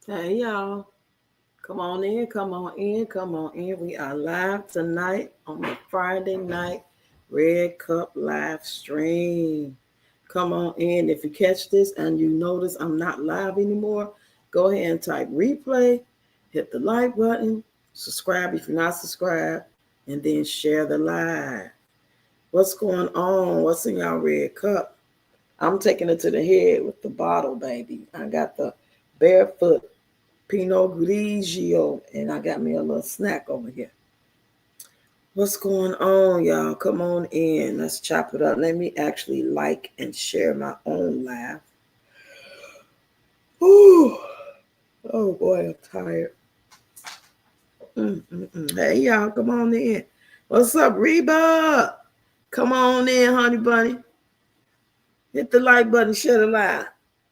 Hey y'all, come on in, come on in, come on in. We are live tonight on the Friday night Red Cup live stream. Come on in. If you catch this and you notice I'm not live anymore, go ahead and type replay, hit the like button, subscribe if you're not subscribed, and then share the live. What's going on? What's in y'all Red Cup? I'm taking it to the head with the bottle, baby. I got the barefoot Pinot Grigio, and I got me a little snack over here. What's going on, y'all? Come on in. Let's chop it up. Let me actually like and share my own live. Ooh. Oh boy, I'm tired. Hey, y'all, come on in. What's up, Reba? Come on in, honey bunny. Hit the like button, share the live.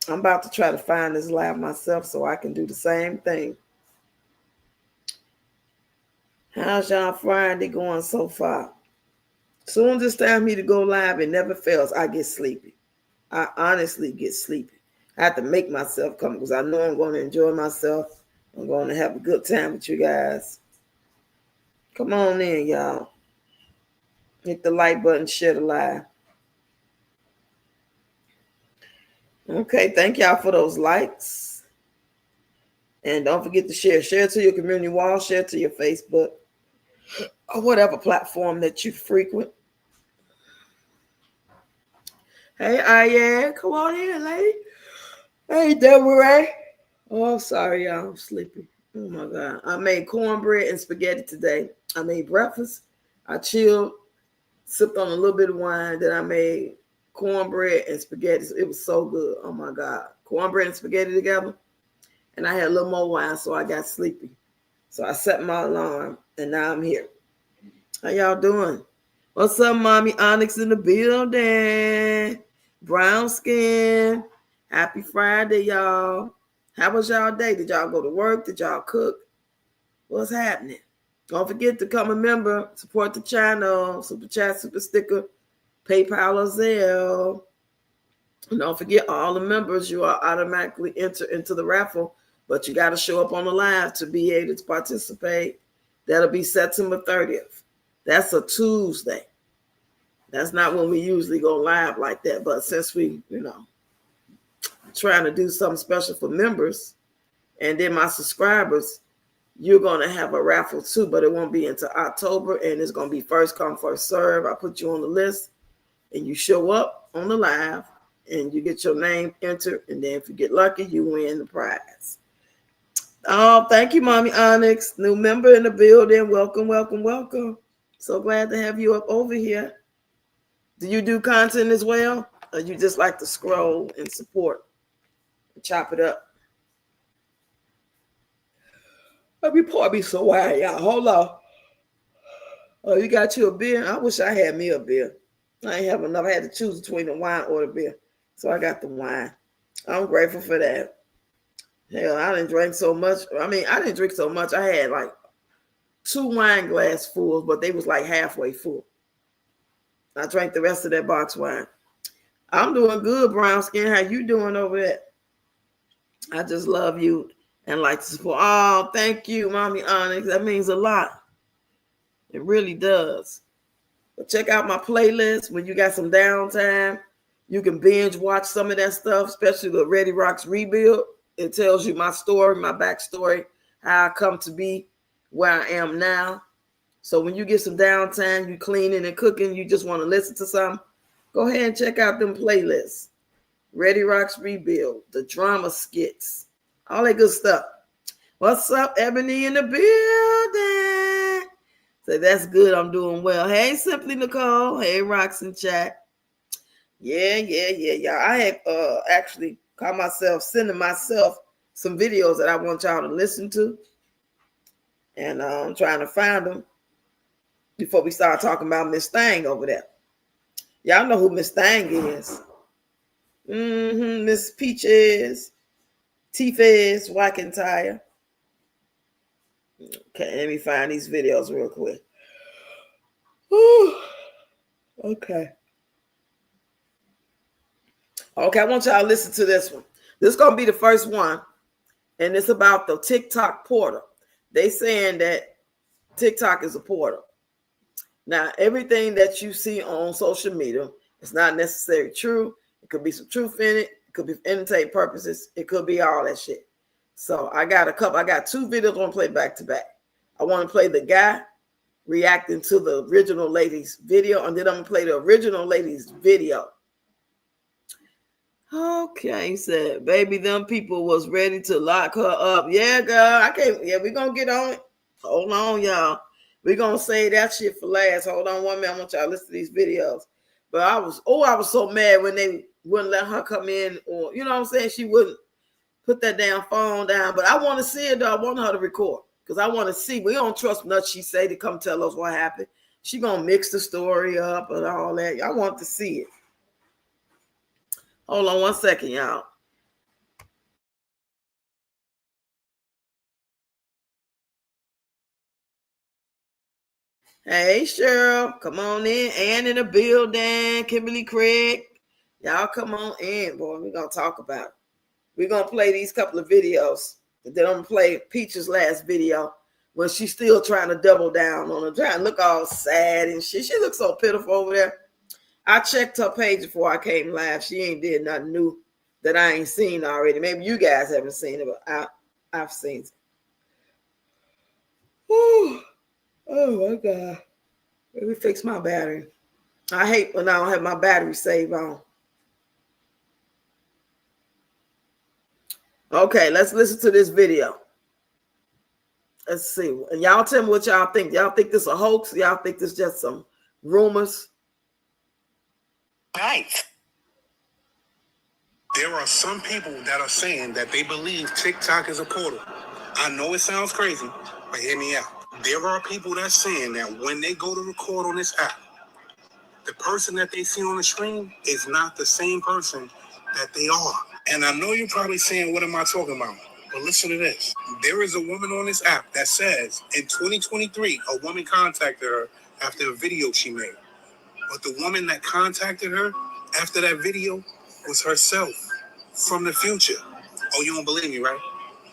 I'm about to try to find this live myself so I can do the same thing. How's y'all Friday going so far? Soon as it's time for me to go live, it never fails. I get sleepy. I honestly get sleepy. I have to make myself come because I know I'm going to enjoy myself. I'm going to have a good time with you guys. Come on in, y'all. Hit the like button, share the live. Okay, thank y'all for those likes. And don't forget to share. Share it to your community wall, share it to your Facebook, or whatever platform that you frequent. Hey, Ayan, come on in, lady. Hey, Deborah. Oh, sorry, y'all. I'm sleepy. Oh, my God. I made cornbread and spaghetti today. I made breakfast. I chilled, sipped on a little bit of wine. Then I made cornbread and spaghetti. It was so good. Oh, my God. Cornbread and spaghetti together. And I had a little more wine, so I got sleepy. So I set my alarm, and now I'm here. How y'all doing? What's up, Mommy Onyx in the building? Brown skin. Happy Friday, y'all. How was y'all day? Did y'all go to work? Did y'all cook? What's happening? Don't forget to come a member, support the channel, super chat, super sticker, PayPal or Zelle. And don't forget all the members, you are automatically enter into the raffle, but you got to show up on the live to be able to participate. That'll be September 30th. That's a Tuesday. That's not when we usually go live like that, but since we, trying to do something special for members and then my subscribers, you're going to have a raffle too, but it won't be until October, and it's going to be first come, first serve. I put you on the list, and you show up on the live, and you get your name entered, and then if you get lucky, you win the prize. Oh, thank you, Mommy Onyx. New member in the building. Welcome, welcome, welcome. So glad to have you up over here. Do you do content as well, or you just like to scroll and support and chop it up? Let me pour me some wine, y'all. Hold on. Oh, you got you a beer? I wish I had me a beer. I ain't have enough. I had to choose between the wine or the beer. So I got the wine. I'm grateful for that. Hell, I didn't drink so much. I mean, I didn't drink so much. I had like 2 wine glass fulls, but they was like halfway full. I drank the rest of that box wine. I'm doing good, brown skin. How you doing over there? I just love you and like to support. Oh, thank you, Mommy Onyx. That means a lot. It really does. But check out my playlist when you got some downtime. You can binge watch some of that stuff, especially the Ready Rocks Rebuild. It tells you my story, my backstory, how I come to be where I am now. So when you get some downtime, you cleaning and cooking, you just want to listen to something, go ahead and check out them playlists. Ready Rocks Rebuild, the drama skits, all that good stuff. What's up, Ebony in the building? So that's good. I'm doing well. Hey, Simply Nicole. Hey, Rocks in chat. Yeah. Y'all. I had actually caught myself sending myself some videos that I want y'all to listen to. And I'm trying to find them before we start talking about Miss Thang over there. Y'all know who Miss Thang is. Miss Peaches, T-Fizz, Wackentire. Okay, let me find these videos real quick. Whew. Okay, I want y'all to listen to this one. This is going to be the first one. and it's about the TikTok portal. They saying that TikTok is a portal. Now, everything that you see on social media is not necessarily true. It could be some truth in it. It could be for entertainment purposes. It could be all that shit. So I got two videos I want to play back to back. I want to play the guy reacting to the original lady's video, and then I'm going to play the original lady's video. Okay, he said, baby, them people was ready to lock her up. Yeah, girl, I can't. Yeah, we're going to get on it. Hold on, y'all. We're going to say that shit for last. Hold on 1 minute. I want y'all to listen to these videos. But I was so mad when they wouldn't let her come in, or, you know what I'm saying? She wouldn't put that damn phone down. But I want to see it, though. I want her to record because I want to see. We don't trust nothing she say to come tell us what happened. She going to mix the story up and all that. I want to see it. Hold on 1 second, y'all. Hey, Cheryl, come on in. Ann in the building. Kimberly Craig. Y'all come on in, boy. We're going to talk about it. We're going to play these couple of videos. Then I'm going to play Peach's last video when she's still trying to double down on her. Trying to look all sad and shit. She looks so pitiful over there. I checked her page before I came live. She ain't did nothing new that I ain't seen already. Maybe you guys haven't seen it, but I've seen it. Whew. Oh, my God. Let me fix my battery. I hate when I don't have my battery saved on. Okay, let's listen to this video. Let's see. And y'all tell me what y'all think. Y'all think this is a hoax? Y'all think this is just some rumors? Right. There are some people that are saying that they believe TikTok is a portal. I know it sounds crazy, but hear me out. There are people that's saying that when they go to record on this app, the person that they see on the screen is not the same person that they are. And I know you're probably saying, what am I talking about? But listen to this. There is a woman on this app that says in 2023, a woman contacted her after a video she made. But the woman that contacted her after that video was herself from the future. Oh, you don't believe me, right?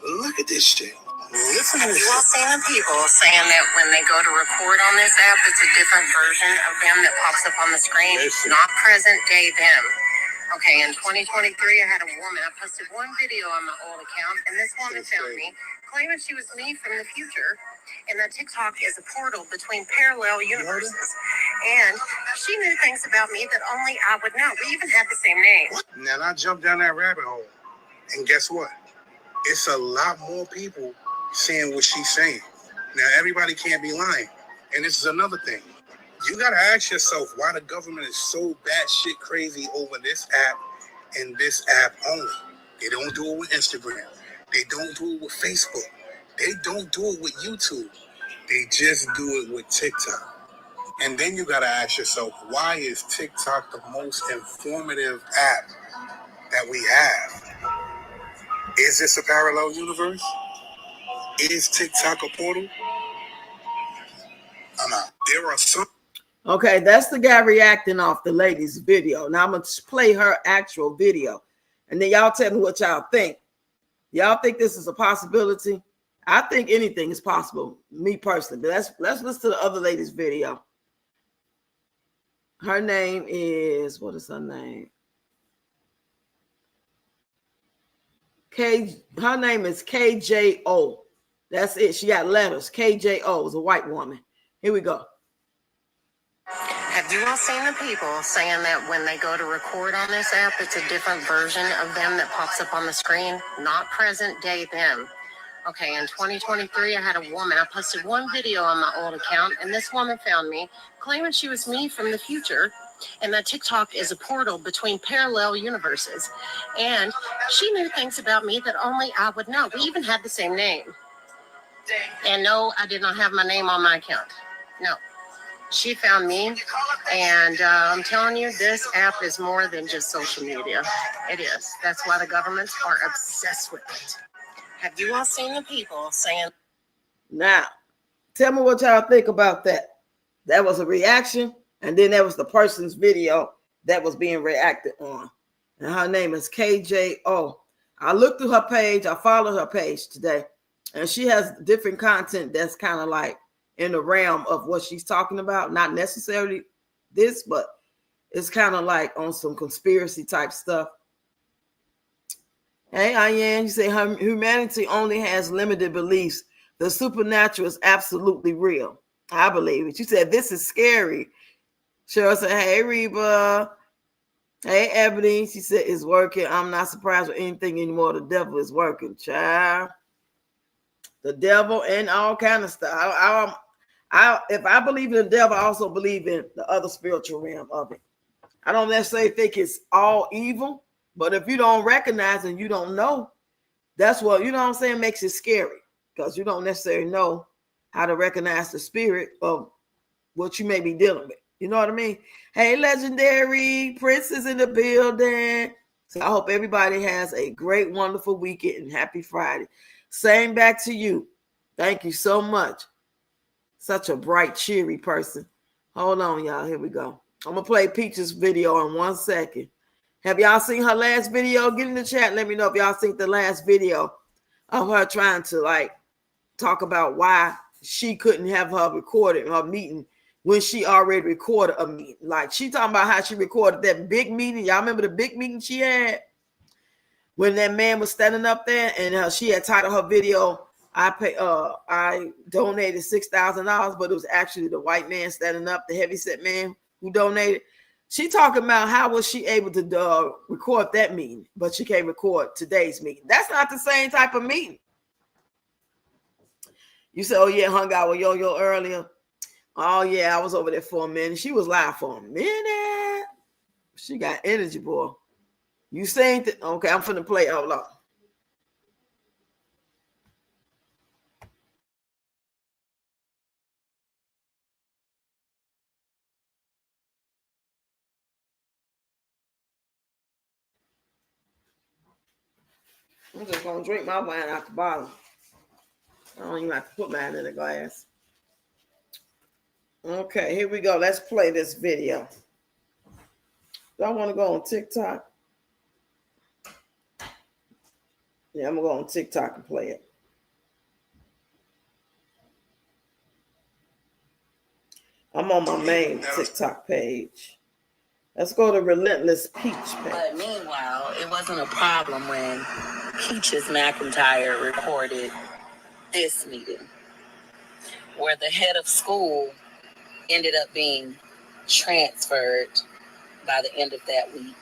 Look at this shit. Listen to this. You all seen the people saying that when they go to record on this app, it's a different version of them that pops up on the screen, not present day them. Okay, in 2023, I had a woman. I posted one video on my old account, and this woman found me, claiming she was me from the future, and that TikTok is a portal between parallel universes. And she knew things about me that only I would know. We even had the same name. Now, I jumped down that rabbit hole, and guess what? It's a lot more people saying what she's saying. Now, everybody can't be lying. And this is another thing. You got to ask yourself why the government is so batshit crazy over this app and this app only. They don't do it with Instagram. They don't do it with Facebook. They don't do it with YouTube. They just do it with TikTok. And then you got to ask yourself, why is TikTok the most informative app that we have? Is this a parallel universe? Is TikTok a portal? I'm out. There are some. Okay, that's the guy reacting off the lady's video. Now I'm going to play her actual video. And then y'all tell me what y'all think. Y'all think this is a possibility? I think anything is possible, me personally. But let's listen to the other lady's video. Her name is, what is her name? Her name is KJO. That's it. She got letters. KJO is a white woman. Here we go. Have you all seen the people saying that when they go to record on this app, it's a different version of them that pops up on the screen, not present day them? Okay, in 2023, I had a woman. I posted one video on my old account, and this woman found me, claiming she was me from the future, and that TikTok is a portal between parallel universes. And she knew things about me that only I would know. We even had the same name. And no, I did not have my name on my account. No. She found me, and I'm telling you, this app is more than just social media. It is. That's why the governments are obsessed with it. Have you all seen the people saying? Now, tell me what y'all think about that. That was a reaction, and then that was the person's video that was being reacted on. And her name is KJO. I looked through her page. I followed her page today, and she has different content that's kind of like in the realm of what she's talking about. Not necessarily this, but it's kind of like on some conspiracy type stuff. Hey, Ayan, you say humanity only has limited beliefs. The supernatural is absolutely real. I believe it. You said this is scary. Cheryl said, hey, Reba. Hey, Ebony. She said it's working. I'm not surprised with anything anymore. The devil is working, child. The devil and all kind of stuff. If I believe in the devil, I also believe in the other spiritual realm of it. I don't necessarily think it's all evil, but if you don't recognize and you don't know, that's what, you know what I'm saying, makes it scary, because you don't necessarily know how to recognize the spirit of what you may be dealing with. You know what I mean? Hey, Legendary Princess in the building. So I hope everybody has a great, wonderful weekend and happy Friday. Same back to you. Thank you so much. Such a bright, cheery person. Hold on, y'all. Here we go. I'm going to play Peach's video in 1 second. Have y'all seen her last video? Get in the chat. Let me know if y'all seen the last video of her trying to like talk about why she couldn't have her recorded her meeting when she already recorded a meeting. Like, she talking about how she recorded that big meeting. Y'all remember the big meeting she had when that man was standing up there, and she had titled her video, I donated $6,000, but it was actually the white man standing up, the heavyset man who donated. She talking about how was she able to record that meeting, but she can't record today's meeting. That's not the same type of meeting. You said, oh yeah, hung out with Yo-Yo earlier. Oh yeah, I was over there for a minute. She was live for a minute. She got energy, boy. You saying that? Okay, I'm finna play. Hold on. I'm just gonna drink my wine out the bottle. I don't even have to put mine in the glass. Okay, here we go. Let's play this video. Do I want to go on TikTok? Yeah, I'm gonna go on TikTok and play it. I'm on my main TikTok page. Let's go to Relentless Peach page. But meanwhile, it wasn't a problem when Peaches McIntyre recorded this meeting, where the head of school ended up being transferred by the end of that week.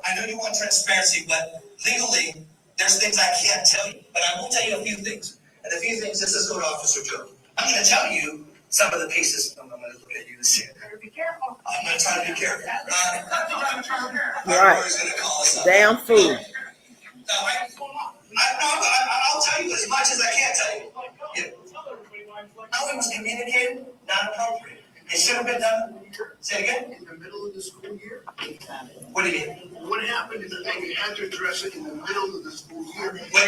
I know you want transparency, but legally, there's things I can't tell you. But I will tell you a few things. And a few things, let's go to Officer Joe. I'm going to tell you some of the pieces. I'm going to look at you and say, be careful. I'm going to try to be careful. Right. Damn fool. I'll tell you as much as I can tell you. How it was communicated, not appropriate. It should have been done. Say it again. In the middle of the school year? What do you mean? What happened is that they had to address it in the middle of the school year. Well,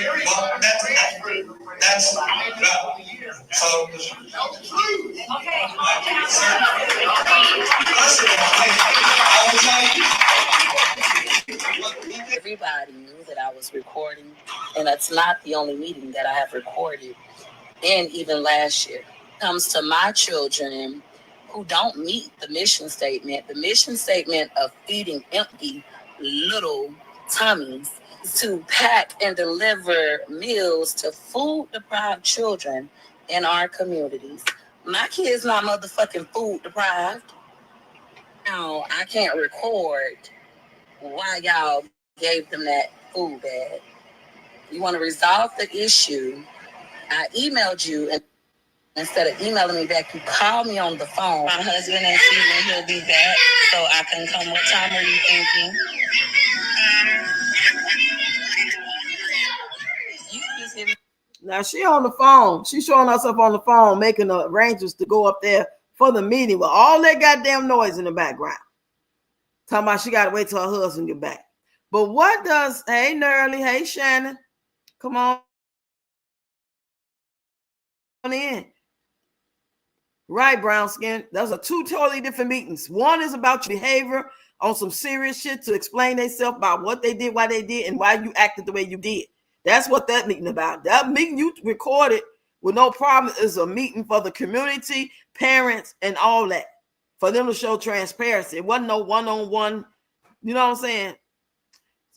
that's so. Tell the truth. Okay. Listen, I will tell you. Everybody knew that I was recording, and that's not the only meeting that I have recorded. And even last year, comes to my children who don't meet the mission statement of feeding empty little tummies, to pack and deliver meals to food deprived children in our communities. My kids not motherfucking food deprived. Now I can't record why y'all gave them that food bag. You want to resolve the issue? I emailed you, and instead of emailing me back, you called me on the phone. My husband and see when he'll be back, so I can come. What time are you thinking? You just give me. Now she on the phone. She's showing herself on the phone, making the arrangements to go up there for the meeting with all that goddamn noise in the background. Talking about she got to wait till her husband get back. But what does, hey, Nerly, hey, Shannon, come on in. Right, brown skin. Those are two totally different meetings. One is about your behavior. on some serious shit to explain themselves about what they did, why they did, and why you acted the way you did. That's what that meeting about. That meeting you recorded with no problem is a meeting for the community, parents, and all that. For them to show transparency. It wasn't no one-on-one, you know what I'm saying?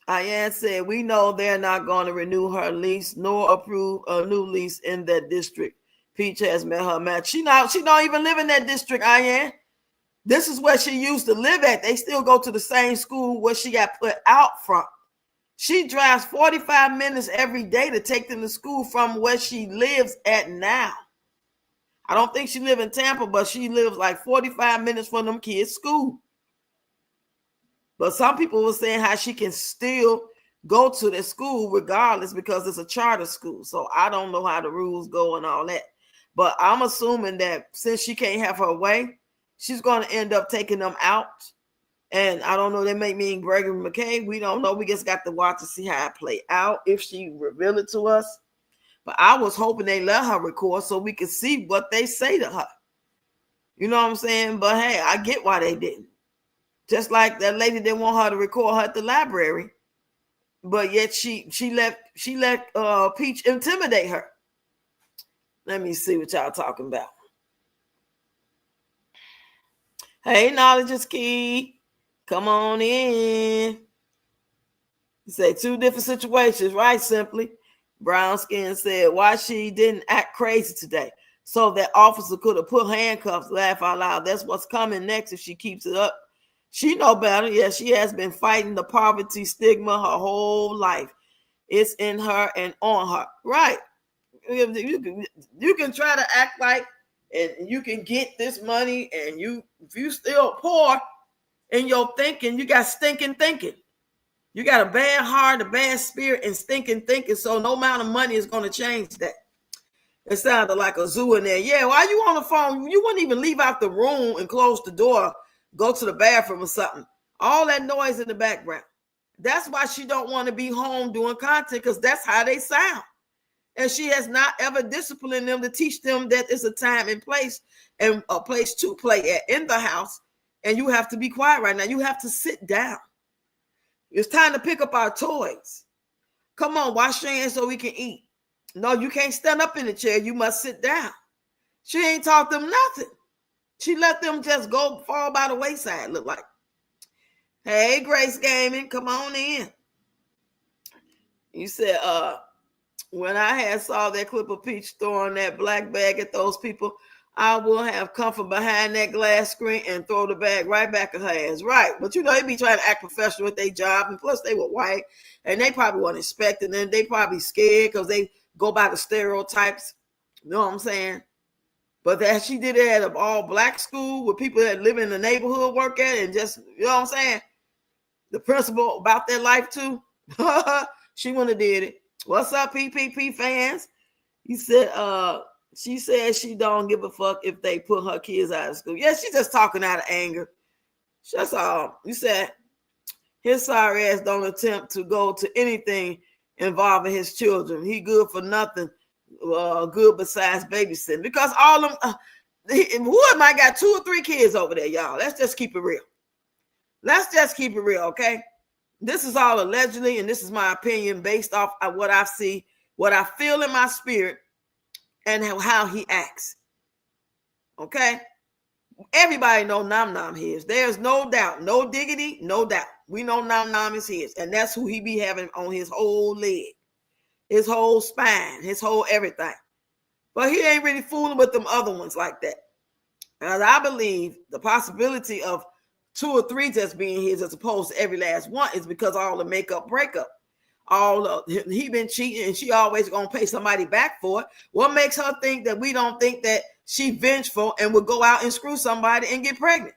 Ian said, we know they're not going to renew her lease nor approve a new lease in that district. Peach has met her match. She don't even live in that district, Ian. This is where she used to live at. They still go to the same school where she got put out from. She drives 45 minutes every day to take them to school from where she lives at now. I don't think she lives in Tampa, but she lives like 45 minutes from them kids' school. But some people were saying how she can still go to the school regardless because it's a charter school. So I don't know how the rules go and all that. But I'm assuming that since she can't have her way, she's going to end up taking them out. And I don't know, they may mean Gregory McKay. We don't know. We just got to watch to see how it play out if she reveal it to us. But I was hoping they let her record so we could see what they say to her. You know what I'm saying? But hey, I get why they didn't. Just like that lady didn't want her to record her at the library, but yet she let Peach intimidate her. Let me see what y'all talking about. Hey, knowledge is key. Come on in. You say two different situations, right? Simply. Brown Skin said, why she didn't act crazy today. So that officer could have put handcuffs, laugh out loud. That's what's coming next if she keeps it up. She know better. Yeah, she has been fighting the poverty stigma her whole life. It's in her and on her. Right. You can try to act like and you can get this money and if you still poor in your thinking, you got stinking thinking. You got a bad heart, a bad spirit, and stinking thinking. So no amount of money is going to change that. It sounded like a zoo in there. Yeah, while you on the phone, you wouldn't even leave out the room and close the door, go to the bathroom or something. All that noise in the background. That's why she don't want to be home doing content, because that's how they sound. And she has not ever disciplined them to teach them that it's a time and place and a place to play at in the house. And you have to be quiet right now. You have to sit down. It's time to pick up our toys. Come on, wash your hands so we can eat. No, you can't stand up in the chair. You must sit down. She ain't taught them nothing. She let them just go fall by the wayside, look like. Hey, Grace Gaming, come on in. You said, when I had saw that clip of Peach throwing that black bag at those people, I will have come from behind that glass screen and throw the bag right back at her ass. Right. But you know, they be trying to act professional with their job. And plus they were white and they probably weren't expecting them. They probably scared because they go by the stereotypes. You know what I'm saying? But that she did it at an all black school where people that live in the neighborhood work at and just, you know what I'm saying? The principal about their life too. She wouldn't have did it. What's up, PPP fans? He said, she said she don't give a fuck if they put her kids out of school. Yeah, she's just talking out of anger. That's all. You said his sorry ass don't attempt to go to anything involving his children. He good for nothing, good besides babysitting. Because all them, Wood might got 2 or 3 kids over there, y'all. Let's just keep it real. Let's just keep it real, okay? This is all allegedly, and this is my opinion based off of what I see, what I feel in my spirit, and how he acts. Okay? Everybody know Nam Nam his. There's no doubt, no diggity, no doubt. We know Nam Nam is his, and that's who he be having on his whole leg, his whole spine, his whole everything. But he ain't really fooling with them other ones like that. And I believe the possibility of 2 or 3 just being his as opposed to every last one is because all the makeup breakup. He been cheating and she always gonna pay somebody back for it. What makes her think that we don't think that she vengeful and would go out and screw somebody and get pregnant?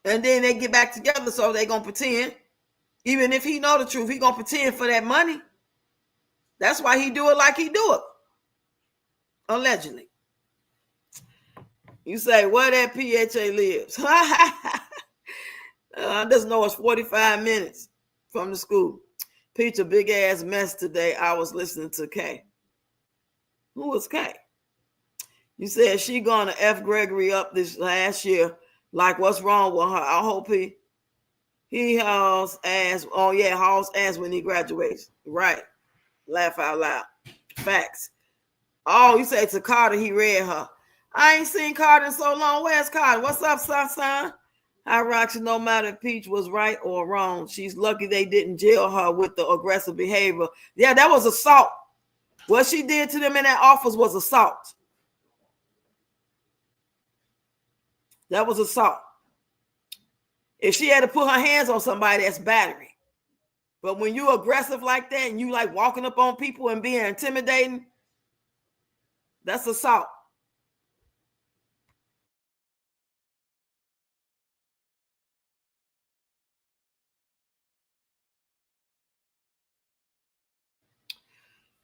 And then they get back together, so they gonna pretend. Even if he know the truth, he gonna pretend for that money. That's why he do it like he do it. Allegedly. You say, where that PHA lives? I just know it's 45 minutes from the school. Peach, a big ass mess today. I was listening to Kay. Who was Kay? You said she gonna F Gregory up this last year Like, what's wrong with her? I hope he hauls ass. Oh yeah, hauls ass when he graduates. Right. Laugh out loud. Facts. Oh, you say to Carter he read her. I ain't seen Carter in so long. Where's Carter? What's up, son? Hi, Roxy. No matter if Peach was right or wrong, she's lucky they didn't jail her with the aggressive behavior. Yeah, that was assault. What she did to them in that office was assault. That was assault. If she had to put her hands on somebody, that's battery. But when you aggressive like that and you like walking up on people and being intimidating, that's assault.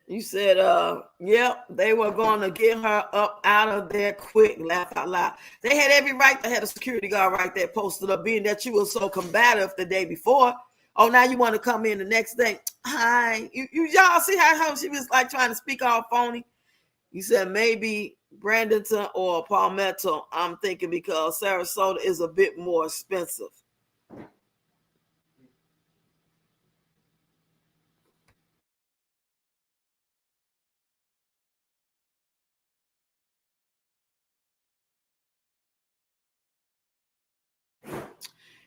You said, yep, they were going to get her up out of there quick. Laugh out loud. They had every right to have a security guard right there posted up, being that you were so combative the day before. Oh, now you want to come in the next day. Hi. Y'all see how she was like trying to speak all phony? You said maybe Bradenton or Palmetto. I'm thinking because Sarasota is a bit more expensive.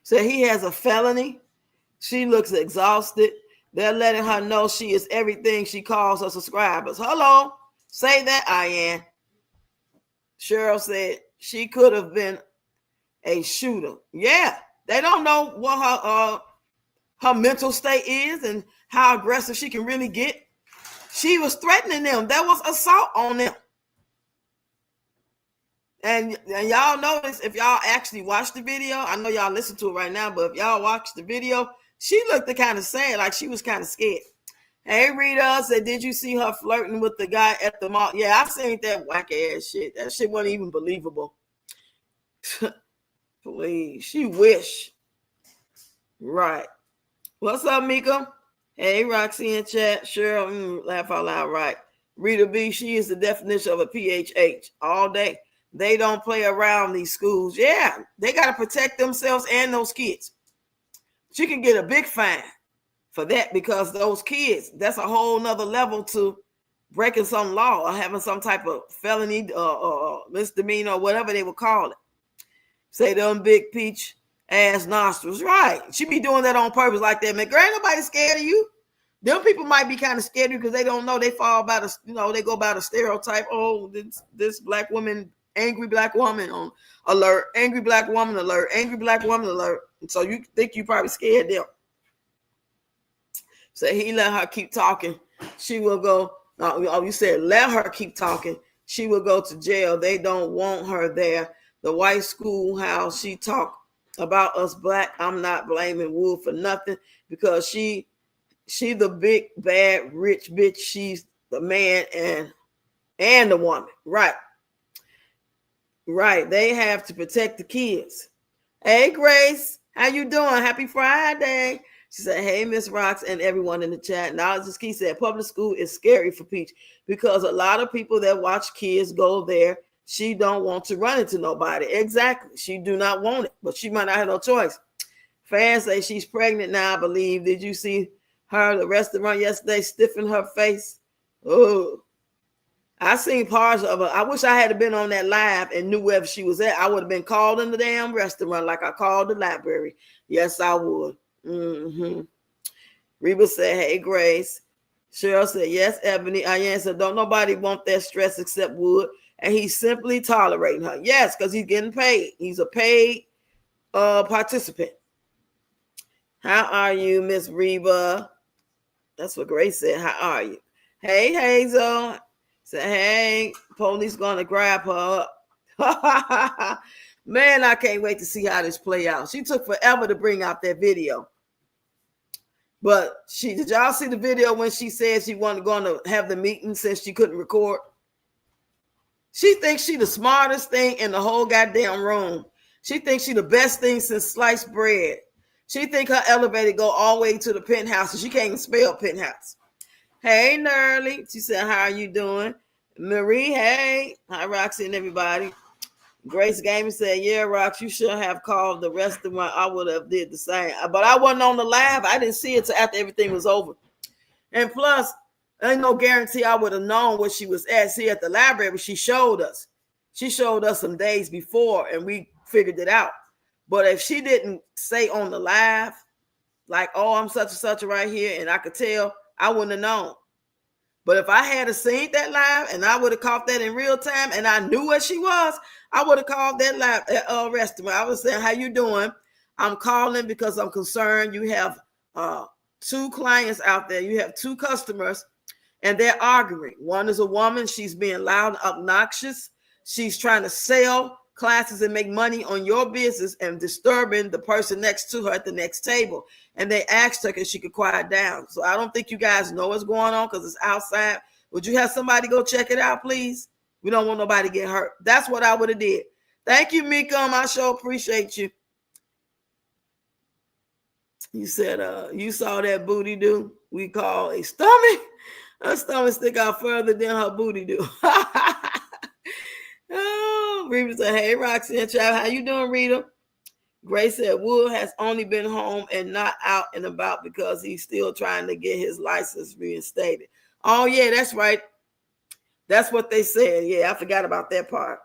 So he has a felony. She looks exhausted. They're letting her know she is everything she calls her subscribers. Hello, say that, Ian. Cheryl said she could have been a shooter. Yeah, they don't know what her mental state is and how aggressive she can really get. She was threatening them. There was assault on them. And y'all notice, if y'all actually watch the video, I know y'all listen to it right now, but if y'all watch the video, she looked kind of sad, like she was kind of scared. Hey, Rita said, did you see her flirting with the guy at the mall? Yeah, I seen that whack ass shit. That shit wasn't even believable. Please, she wish. Right. What's up, Mika? Hey, Roxy in chat. Cheryl, laugh out loud, right. Rita B, she is the definition of a PHH all day. They don't play around these schools. Yeah, they got to protect themselves and those kids. She can get a big fine for that because those kids, that's a whole nother level to breaking some law or having some type of felony misdemeanor or whatever they would call it. Say them big peach ass nostrils. Right. She be doing that on purpose like that, man. Girl, ain't nobody scared of you. Them people might be kind of scared of you because they don't know. They fall by the, they go by the stereotype. Oh, this black woman, angry black woman on alert, angry black woman alert, angry black woman alert. And so you think you probably scared them. So he let her keep talking. She will go. Oh, you said let her keep talking. She will go to jail. They don't want her there. The white schoolhouse. She talked about us black. I'm not blaming Wood for nothing because she the big bad rich bitch. She's the man and the woman. Right. They have to protect the kids. Hey, Grace, how you doing? Happy Friday. She said, hey, Miss Rocks and everyone in the chat. Knowledge is key said public school is scary for Peach because a lot of people that watch kids go there, she don't want to run into nobody. Exactly. She do not want it, but she might not have no choice. Fans say she's pregnant now, I believe. Did you see her at the restaurant yesterday stiffen her face? Oh, I seen parts of her. I wish I had been on that live and knew where she was at. I would have been called in the damn restaurant like I called the library. Yes, I would. Reba said, hey, Grace. Cheryl said, yes, Ebony. Ian said, don't nobody want that stress except Wood. And he's simply tolerating her. Yes, because he's getting paid. He's a paid participant. How are you, Miss Reba? That's what Grace said. How are you? Hey, Hazel. Said, hey, police gonna grab her up. Man, I can't wait to see how this play out. She took forever to bring out that video. But did y'all see the video when she said she wasn't going to have the meeting since she couldn't record? She thinks she the smartest thing in the whole goddamn room. She thinks she the best thing since sliced bread. She think her elevator go all the way to the penthouse and she can't even spell penthouse. Hey, Nerly. She said, how are you doing? Marie, hey. Hi, Roxy and everybody. Grace Gaming said, yeah, Rox, you should have called the restaurant. I would have did the same. But I wasn't on the live. I didn't see it till after everything was over. And plus, ain't no guarantee I would have known what she was at. See, at the library, she showed us. She showed us some days before, and we figured it out. But if she didn't say on the live, like, oh, I'm such and such right here, and I could tell, I wouldn't have known. But if I had seen that live and I would have caught that in real time and I knew where she was, I would have called that live restaurant. I was saying, how you doing? I'm calling because I'm concerned. You have 2 clients out there. You have 2 customers and they're arguing. One is a woman. She's being loud and obnoxious. She's trying to sell classes and make money on your business and disturbing the person next to her at the next table. And they asked her if she could quiet down. So I don't think you guys know what's going on because it's outside. Would you have somebody go check it out, please? We don't want nobody to get hurt. That's what I would have did. Thank you, Mika. I sure appreciate you. You said you saw that booty do. We call a stomach. Her stomach stick out further than her booty do. Oh, Rita said, hey, Roxy and Trav, how you doing, Rita? Grace said, Wood has only been home and not out and about because he's still trying to get his license reinstated. Oh, yeah, that's right. That's what they said. Yeah, I forgot about that part.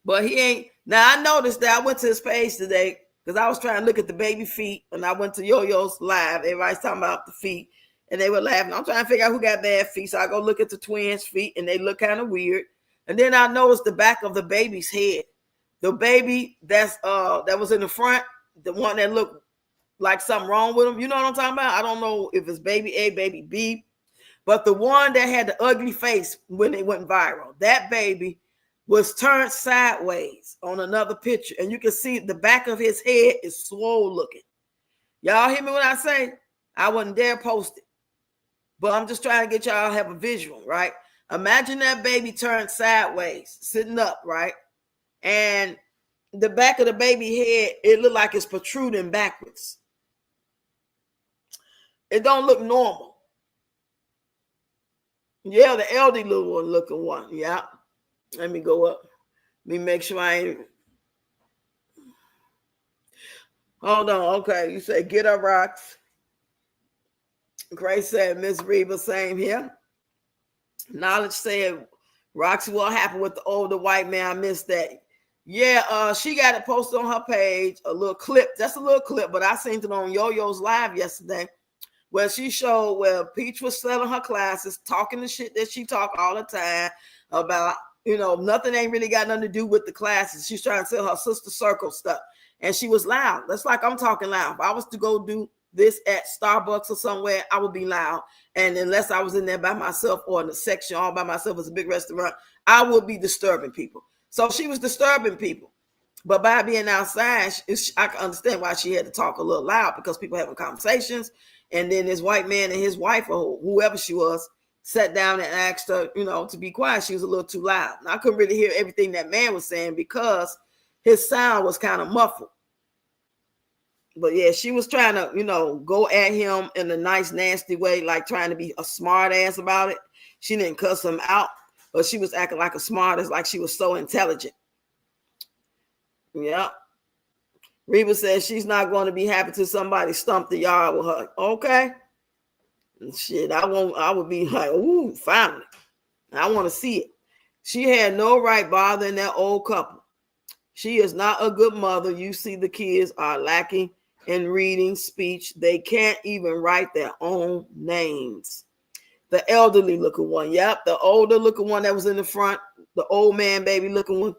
But he ain't. Now, I noticed that I went to his page today because I was trying to look at the baby feet, and I went to Yo-Yo's live. Everybody's talking about the feet, and they were laughing. I'm trying to figure out who got bad feet, so I go look at the twins' feet, and they look kind of weird. And then I noticed the back of the baby's head. The baby that was in the front, the one that looked like something wrong with him. You know what I'm talking about? I don't know if it's baby A, baby B, but the one that had the ugly face when it went viral, that baby was turned sideways on another picture. And you can see the back of his head is swole looking. Y'all hear me when I say? I wouldn't dare post it. But I'm just trying to get y'all to have a visual, right? Imagine that baby turned sideways, sitting up, right? And the back of the baby head, it looked like it's protruding backwards. It don't look normal. Yeah, the elderly little one looking one. Yeah. Let me go up. Let me make sure I ain't. Hold on. Okay. You say, get up, Rox. Grace said, Miss Reba, same here. Knowledge said, Roxy, what happened with the older white man? I missed that. Yeah, she got it posted on her page, a little clip. That's a little clip, but I seen it on Yo-Yo's live yesterday where she showed where Peach was selling her classes, talking the shit that she talk all the time about, nothing ain't really got nothing to do with the classes. She's trying to sell her sister circle stuff. And she was loud. That's like I'm talking loud. If I was to go do this at Starbucks or somewhere, I would be loud. And unless I was in there by myself or in a section all by myself as a big restaurant, I would be disturbing people. So she was disturbing people. But by being outside, I can understand why she had to talk a little loud because people having conversations. And then this white man and his wife or whoever she was sat down and asked her, to be quiet. She was a little too loud. And I couldn't really hear everything that man was saying because his sound was kind of muffled. But yeah, she was trying to, go at him in a nice, nasty way, like trying to be a smart ass about it. She didn't cuss him out, but she was acting like a smart ass, like she was so intelligent. Yeah. Reba says she's not going to be happy till somebody stump the yard with her. Okay. Shit, I would be like, ooh, finally. I want to see it. She had no right bothering that old couple. She is not a good mother. You see the kids are lacking in reading, speech. They can't even write their own names. The elderly looking one. Yep, the older looking one that was in the front. The old man baby looking one.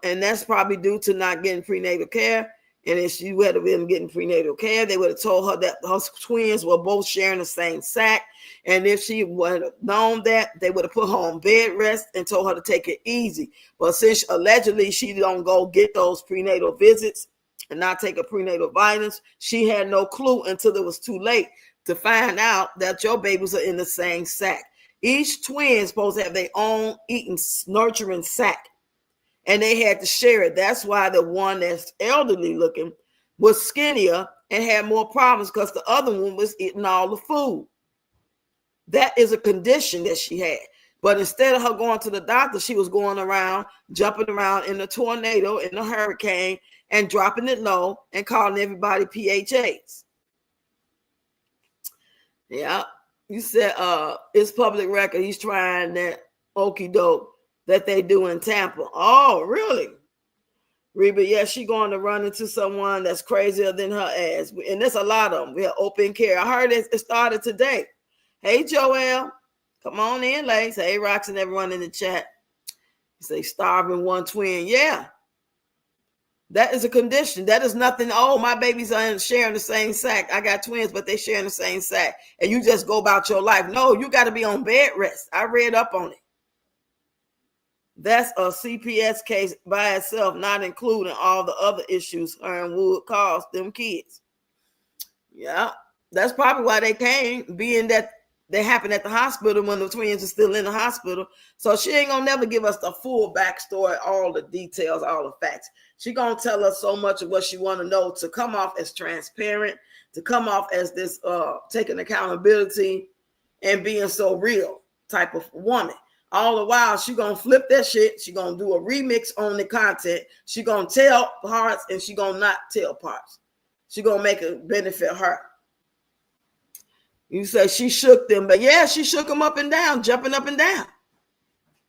And that's probably due to not getting prenatal care. And if she would have been getting prenatal care, they would have told her that her twins were both sharing the same sack. And if she would have known that, they would have put her on bed rest and told her to take it easy. But since allegedly she don't go get those prenatal visits and not take a prenatal vitamins, she had no clue until it was too late to find out that your babies are in the same sack. Each twin is supposed to have their own eating, nurturing sack. And they had to share it. That's why the one that's elderly looking was skinnier and had more problems because the other one was eating all the food. That is a condition that she had. But instead of her going to the doctor, she was going around, jumping around in a tornado, in a hurricane, and dropping it low and calling everybody PHAs. Yeah. You said it's public record. He's trying that okie doke that they do in Tampa. Oh, really? Reba, yeah, she going to run into someone that's crazier than her ass. And there's a lot of them. We have open care. I heard it started today. Hey, Joelle. Come on in, ladies. Hey, Rox and everyone in the chat. You say starving one twin. Yeah. That is a condition. That is nothing. Oh, my babies are sharing the same sack. I got twins, but they sharing the same sack. And you just go about your life. No, you got to be on bed rest. I read up on it. That's a CPS case by itself, not including all the other issues her and Wood caused them kids. Yeah, that's probably why they came, being that they happened at the hospital when the twins are still in the hospital. So she ain't gonna never give us the full backstory, all the details, all the facts. She gonna tell us so much of what she want to know to come off as transparent, to come off as this taking accountability and being so real type of woman. All the while, she gonna flip that shit. She gonna do a remix on the content. She gonna tell parts and she gonna not tell parts. She gonna make it benefit her. You say she shook them, but yeah, she shook them up and down, jumping up and down.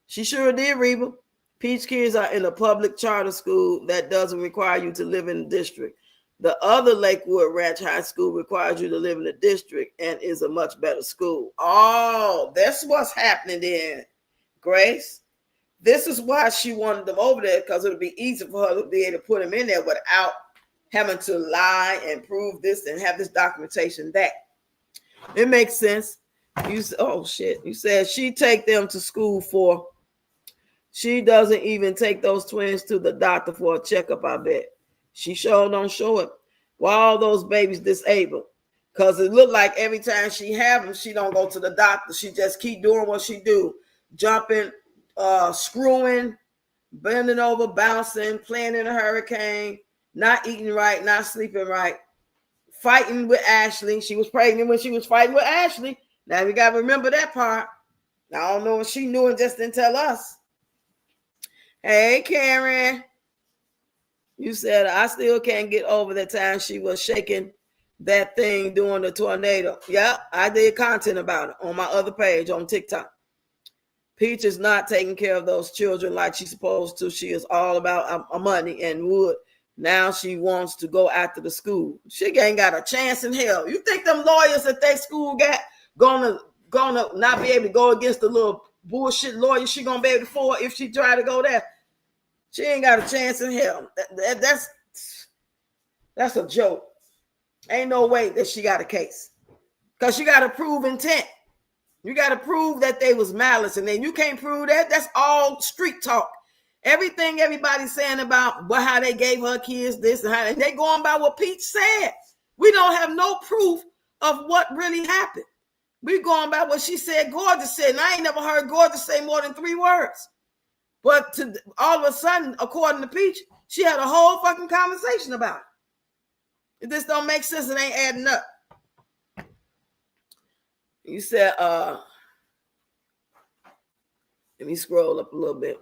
She sure did, Reba. Peach kids are in a public charter school that doesn't require you to live in the district. The other Lakewood Ranch High School requires you to live in the district and is a much better school. Oh, that's what's happening then, Grace. This is why she wanted them over there, because it would be easy for her to be able to put them in there without having to lie and prove this and have this documentation that. It makes sense. You said she take them to school for. She doesn't even take those twins to the doctor for a checkup, I bet. She sure don't show it. Why all those babies disabled? Because it looked like every time she have them, she don't go to the doctor. She just keep doing what she do. Jumping, screwing, bending over, bouncing, playing in a hurricane, not eating right, not sleeping right, fighting with Ashley. She was pregnant when she was fighting with Ashley. Now we got to remember that part. I don't know if she knew and just didn't tell us. Hey, Karen. You said, I still can't get over the time she was shaking that thing during the tornado. Yeah, I did content about it on my other page on TikTok. Peach is not taking care of those children like she's supposed to. She is all about money and Wood. Now she wants to go after the school. She ain't got a chance in hell. You think them lawyers at that school got gonna not be able to go against the little bullshit lawyer she gonna be able to afford if she try to go there? She ain't got a chance in hell. That's a joke. Ain't no way that she got a case. Because you got to prove intent. You got to prove that they was malice. And then you can't prove that. That's all street talk. Everything everybody's saying about how they gave her kids this and how they going by what Pete said. We don't have no proof of what really happened. We going by what she said Gorgeous said. And I ain't never heard Gorgeous say more than 3 words. But all of a sudden, according to Peach, she had a whole fucking conversation about it. If this don't make sense, it ain't adding up. You said, let me scroll up a little bit.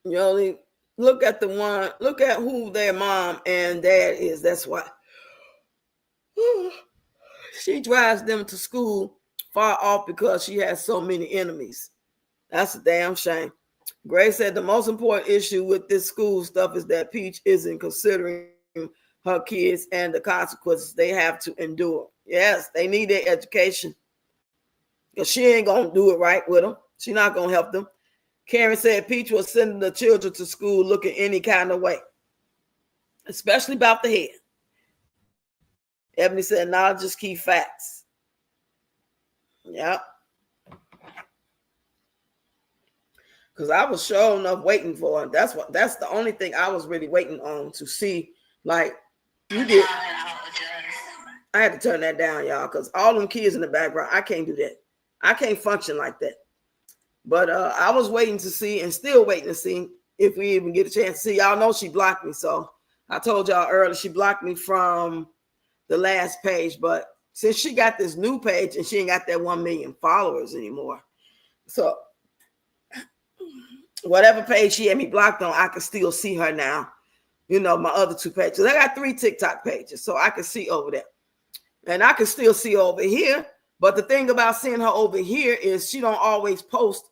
You only look at who their mom and dad is. That's why. She drives them to school far off because she has so many enemies. That's a damn shame. Grace said the most important issue with this school stuff is that Peach isn't considering her kids and the consequences they have to endure. Yes, they need their education. Because she ain't going to do it right with them. She's not going to help them. Karen said Peach was sending the children to school looking any kind of way, especially about the head. Ebony said, knowledge is key facts. Yep. Because I was sure enough waiting for her. That's the only thing I was really waiting on to see. Like, you did. I had to turn that down, y'all, because all them kids in the background, I can't do that. I can't function like that. But I was waiting to see and still waiting to see if we even get a chance to see. Y'all know she blocked me. So I told y'all earlier, she blocked me from the last page. But since she got this new page and she ain't got that 1 million followers anymore, So whatever page she had me blocked on, I can still see her now. You know, my other 2 pages. I got 3 TikTok pages, so I can see over there. And I can still see over here. But the thing about seeing her over here is she don't always post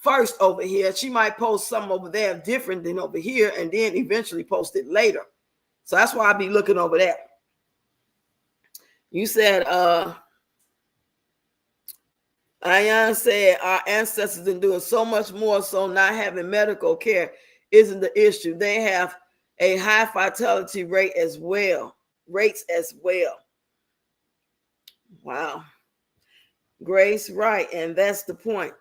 first over here. She might post something over there different than over here and then eventually post it later. So that's why I be looking over there. You said, Ayan said, our ancestors are doing so much more, so not having medical care isn't the issue. They have a high fatality rate as well. Rates as well. Wow. Grace, right. And that's the point.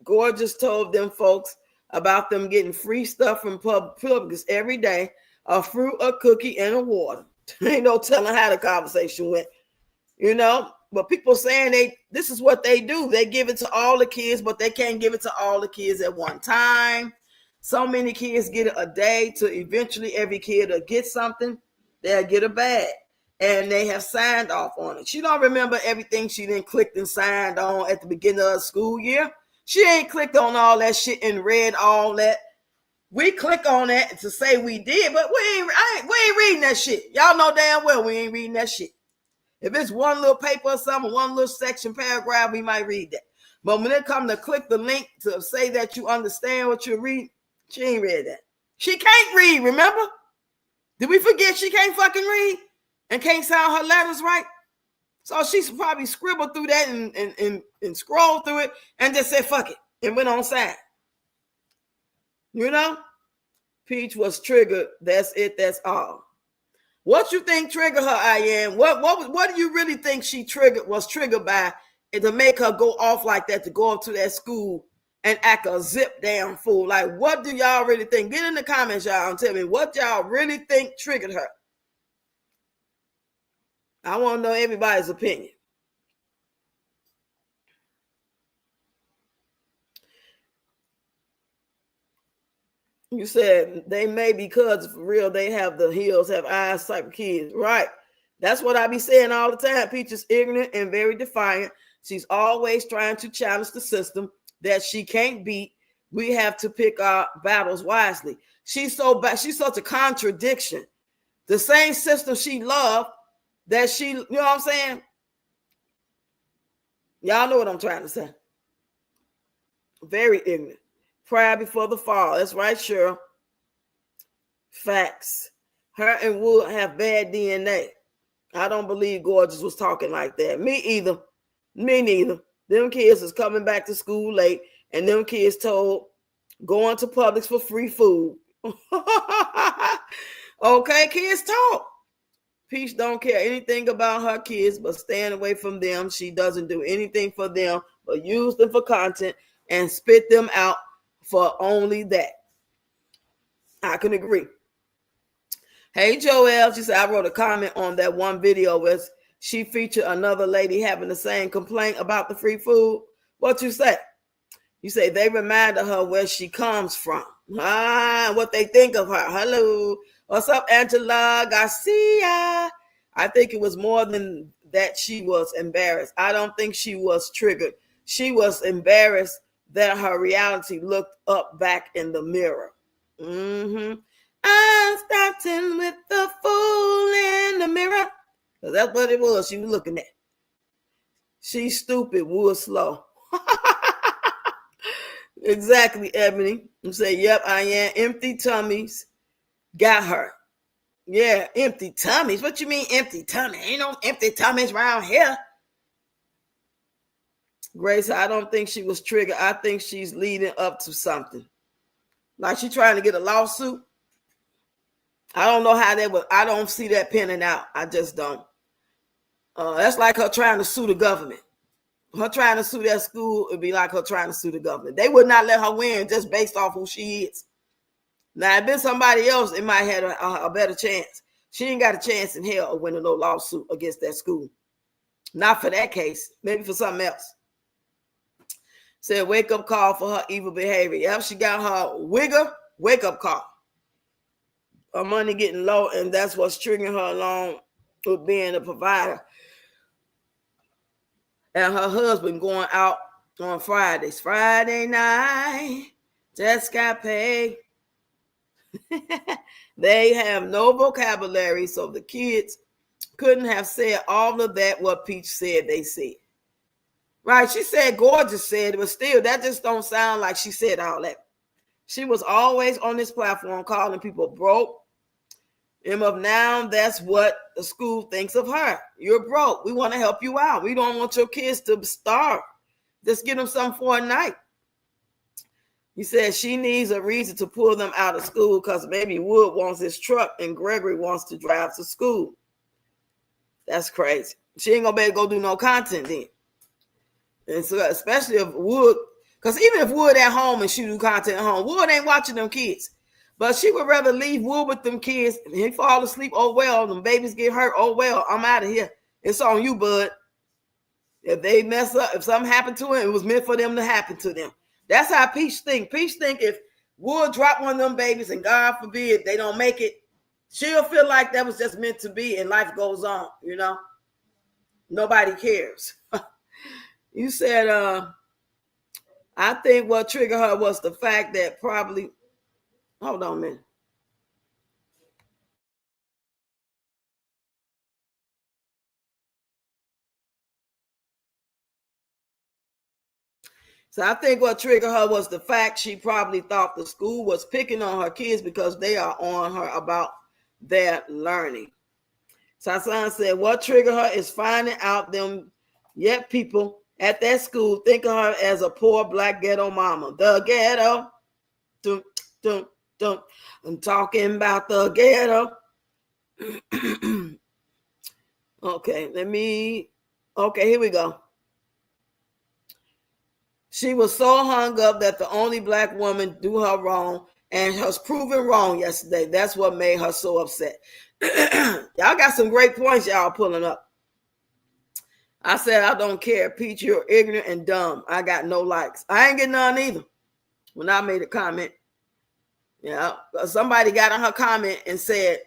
Gorgeous told them folks about them getting free stuff from Publix every day, a fruit, a cookie, and a water. Ain't no telling how the conversation went, you know. But people saying this is what they do. They give it to all the kids, but they can't give it to all the kids at one time. So many kids get it a day to eventually every kid will get something. They'll get a bag. And they have signed off on it. She don't remember everything she didn't click and signed on at the beginning of the school year. She ain't clicked on all that shit and read all that. We click on that to say we did, but we ain't reading that shit. Y'all know damn well we ain't reading that shit. If it's one little paper or something, one little section paragraph, we might read that. But when it comes to click the link to say that you understand what you read, she ain't read that. She can't read, remember? Did we forget she can't fucking read and can't sound her letters right? So she probably scribbled through that and scrolled through it and just said, fuck it, and went on side. You know? Peach was triggered. That's it. That's all. What you think triggered her, Ian? What do you really think she was triggered by to make her go off like that, to go up to that school and act a zip damn fool? Like, what do y'all really think? Get in the comments, y'all, and tell me what y'all really think triggered her. I want to know everybody's opinion. You said they may be cousins for real. They have the heels, have eyes type of kids. Right. That's what I be saying all the time. Peach is ignorant and very defiant. She's always trying to challenge the system that she can't beat. We have to pick our battles wisely. She's so bad. She's such a contradiction. The same system she loved that she, you know what I'm saying? Y'all know what I'm trying to say. Very ignorant. Pride before the fall. That's right, Cheryl. Facts. Her and Wood have bad DNA. I don't believe Gorgeous was talking like that. Me either. Me neither. Them kids is coming back to school late, and them kids told going to Publix for free food. Okay, kids talk. Peach don't care anything about her kids but staying away from them. She doesn't do anything for them but use them for content and spit them out for only that. I can agree. Hey, Joelle, she said, I wrote a comment on that one video where she featured another lady having the same complaint about the free food. What you say? You say they reminded her where she comes from. What they think of her. Hello. What's up, Angela Garcia? I think it was more than that she was embarrassed. I don't think she was triggered. She was embarrassed that her reality looked up back in the mirror. I'm starting with the fool in the mirror. Because that's what it was she was looking at. She's stupid, Wood slow. Exactly, Ebony. You say, yep, I am. Empty tummies got her. Yeah, empty tummies. What you mean empty tummy? Ain't no empty tummies around here. Grace, I don't think she was triggered. I think she's leading up to something. Like she trying to get a lawsuit. I don't know how that would. I don't see that pinning out. I just don't. That's like her trying to sue the government. Her trying to sue that school would be like her trying to sue the government. They would not let her win just based off who she is. Now, if it's somebody else, it might have a better chance. She ain't got a chance in hell of winning no lawsuit against that school. Not for that case. Maybe for something else. Said wake up call for her evil behavior. Yep, she got her wake up call. Her money getting low, and that's what's stringing her along with being a provider. And her husband going out on Fridays. Friday night, just got paid. They have no vocabulary, so the kids couldn't have said all of that what Peach said they said. Right, she said gorgeous said it, but still, that just don't sound like she said all that. She was always on this platform calling people broke. And of now, that's what the school thinks of her. You're broke. We want to help you out. We don't want your kids to starve. Just give them something for a night. He said she needs a reason to pull them out of school because maybe Wood wants his truck and Gregory wants to drive to school. That's crazy. She ain't gonna be able to go do no content then. And so, especially if Wood, because even if Wood at home and she do content at home, Wood ain't watching them kids. But she would rather leave Wood with them kids. And he fall asleep, oh well, them babies get hurt, oh well, I'm out of here. It's on you, bud. If they mess up, if something happened to it, it was meant for them to happen to them. That's how Peach think. Peach think if Wood drop one of them babies and God forbid they don't make it, she'll feel like that was just meant to be and life goes on, you know? Nobody cares. You said, I think what triggered her was the fact that probably, hold on a minute. So I think what triggered her was the fact she probably thought the school was picking on her kids because they are on her about their learning. So Hassan said, what triggered her is finding out them yet people at that school think of her as a poor black ghetto mama. The ghetto. Dun, dun, dun. I'm talking about the ghetto. Okay, here we go. She was so hung up that the only black woman do her wrong and was proven wrong yesterday. That's what made her so upset. Y'all got some great points y'all pulling up. I said, I don't care. Peach, you're ignorant and dumb. I got no likes. I ain't getting none either. When I made a comment, somebody got on her comment and said,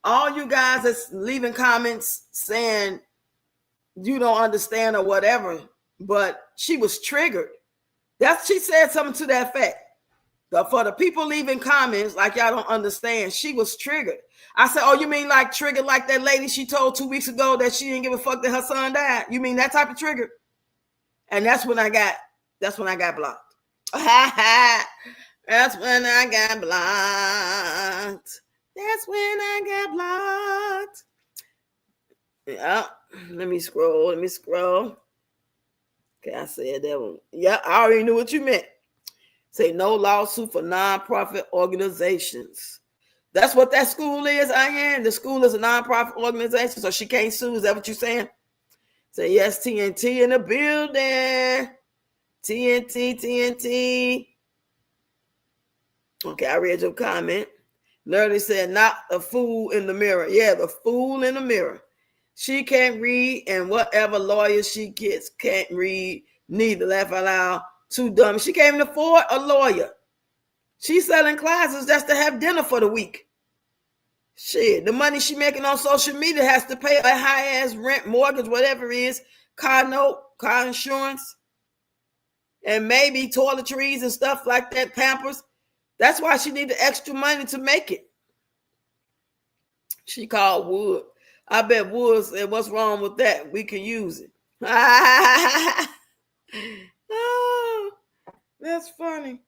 all you guys that's leaving comments saying you don't understand or whatever, but she was triggered. She said something to that effect. For the people leaving comments like y'all don't understand, she was triggered. I said, oh, you mean like triggered like that lady she told 2 weeks ago that she didn't give a fuck that her son died? You mean that type of trigger? And that's when I got blocked. That's when I got blocked. That's when I got blocked. Yeah. Let me scroll. Okay, I said that one. Yeah, I already knew what you meant. Say no lawsuit for nonprofit organizations. That's what that school is, Ian. The school is a nonprofit organization, so she can't sue. Is that what you're saying? Say yes, TNT in the building. TNT. Okay, I read your comment. Nerdy said, not a fool in the mirror. Yeah, the fool in the mirror. She can't read, and whatever lawyer she gets can't read neither. Laugh out loud. Too dumb. She can't even afford a lawyer. She's selling classes just to have dinner for the week. Shit, the money she making on social media has to pay a high-ass rent, mortgage, whatever it is, car note, car insurance, and maybe toiletries and stuff like that, Pampers. That's why she need the extra money to make it. She called Wood. I bet Wood said, what's wrong with that? We can use it. Oh, that's funny.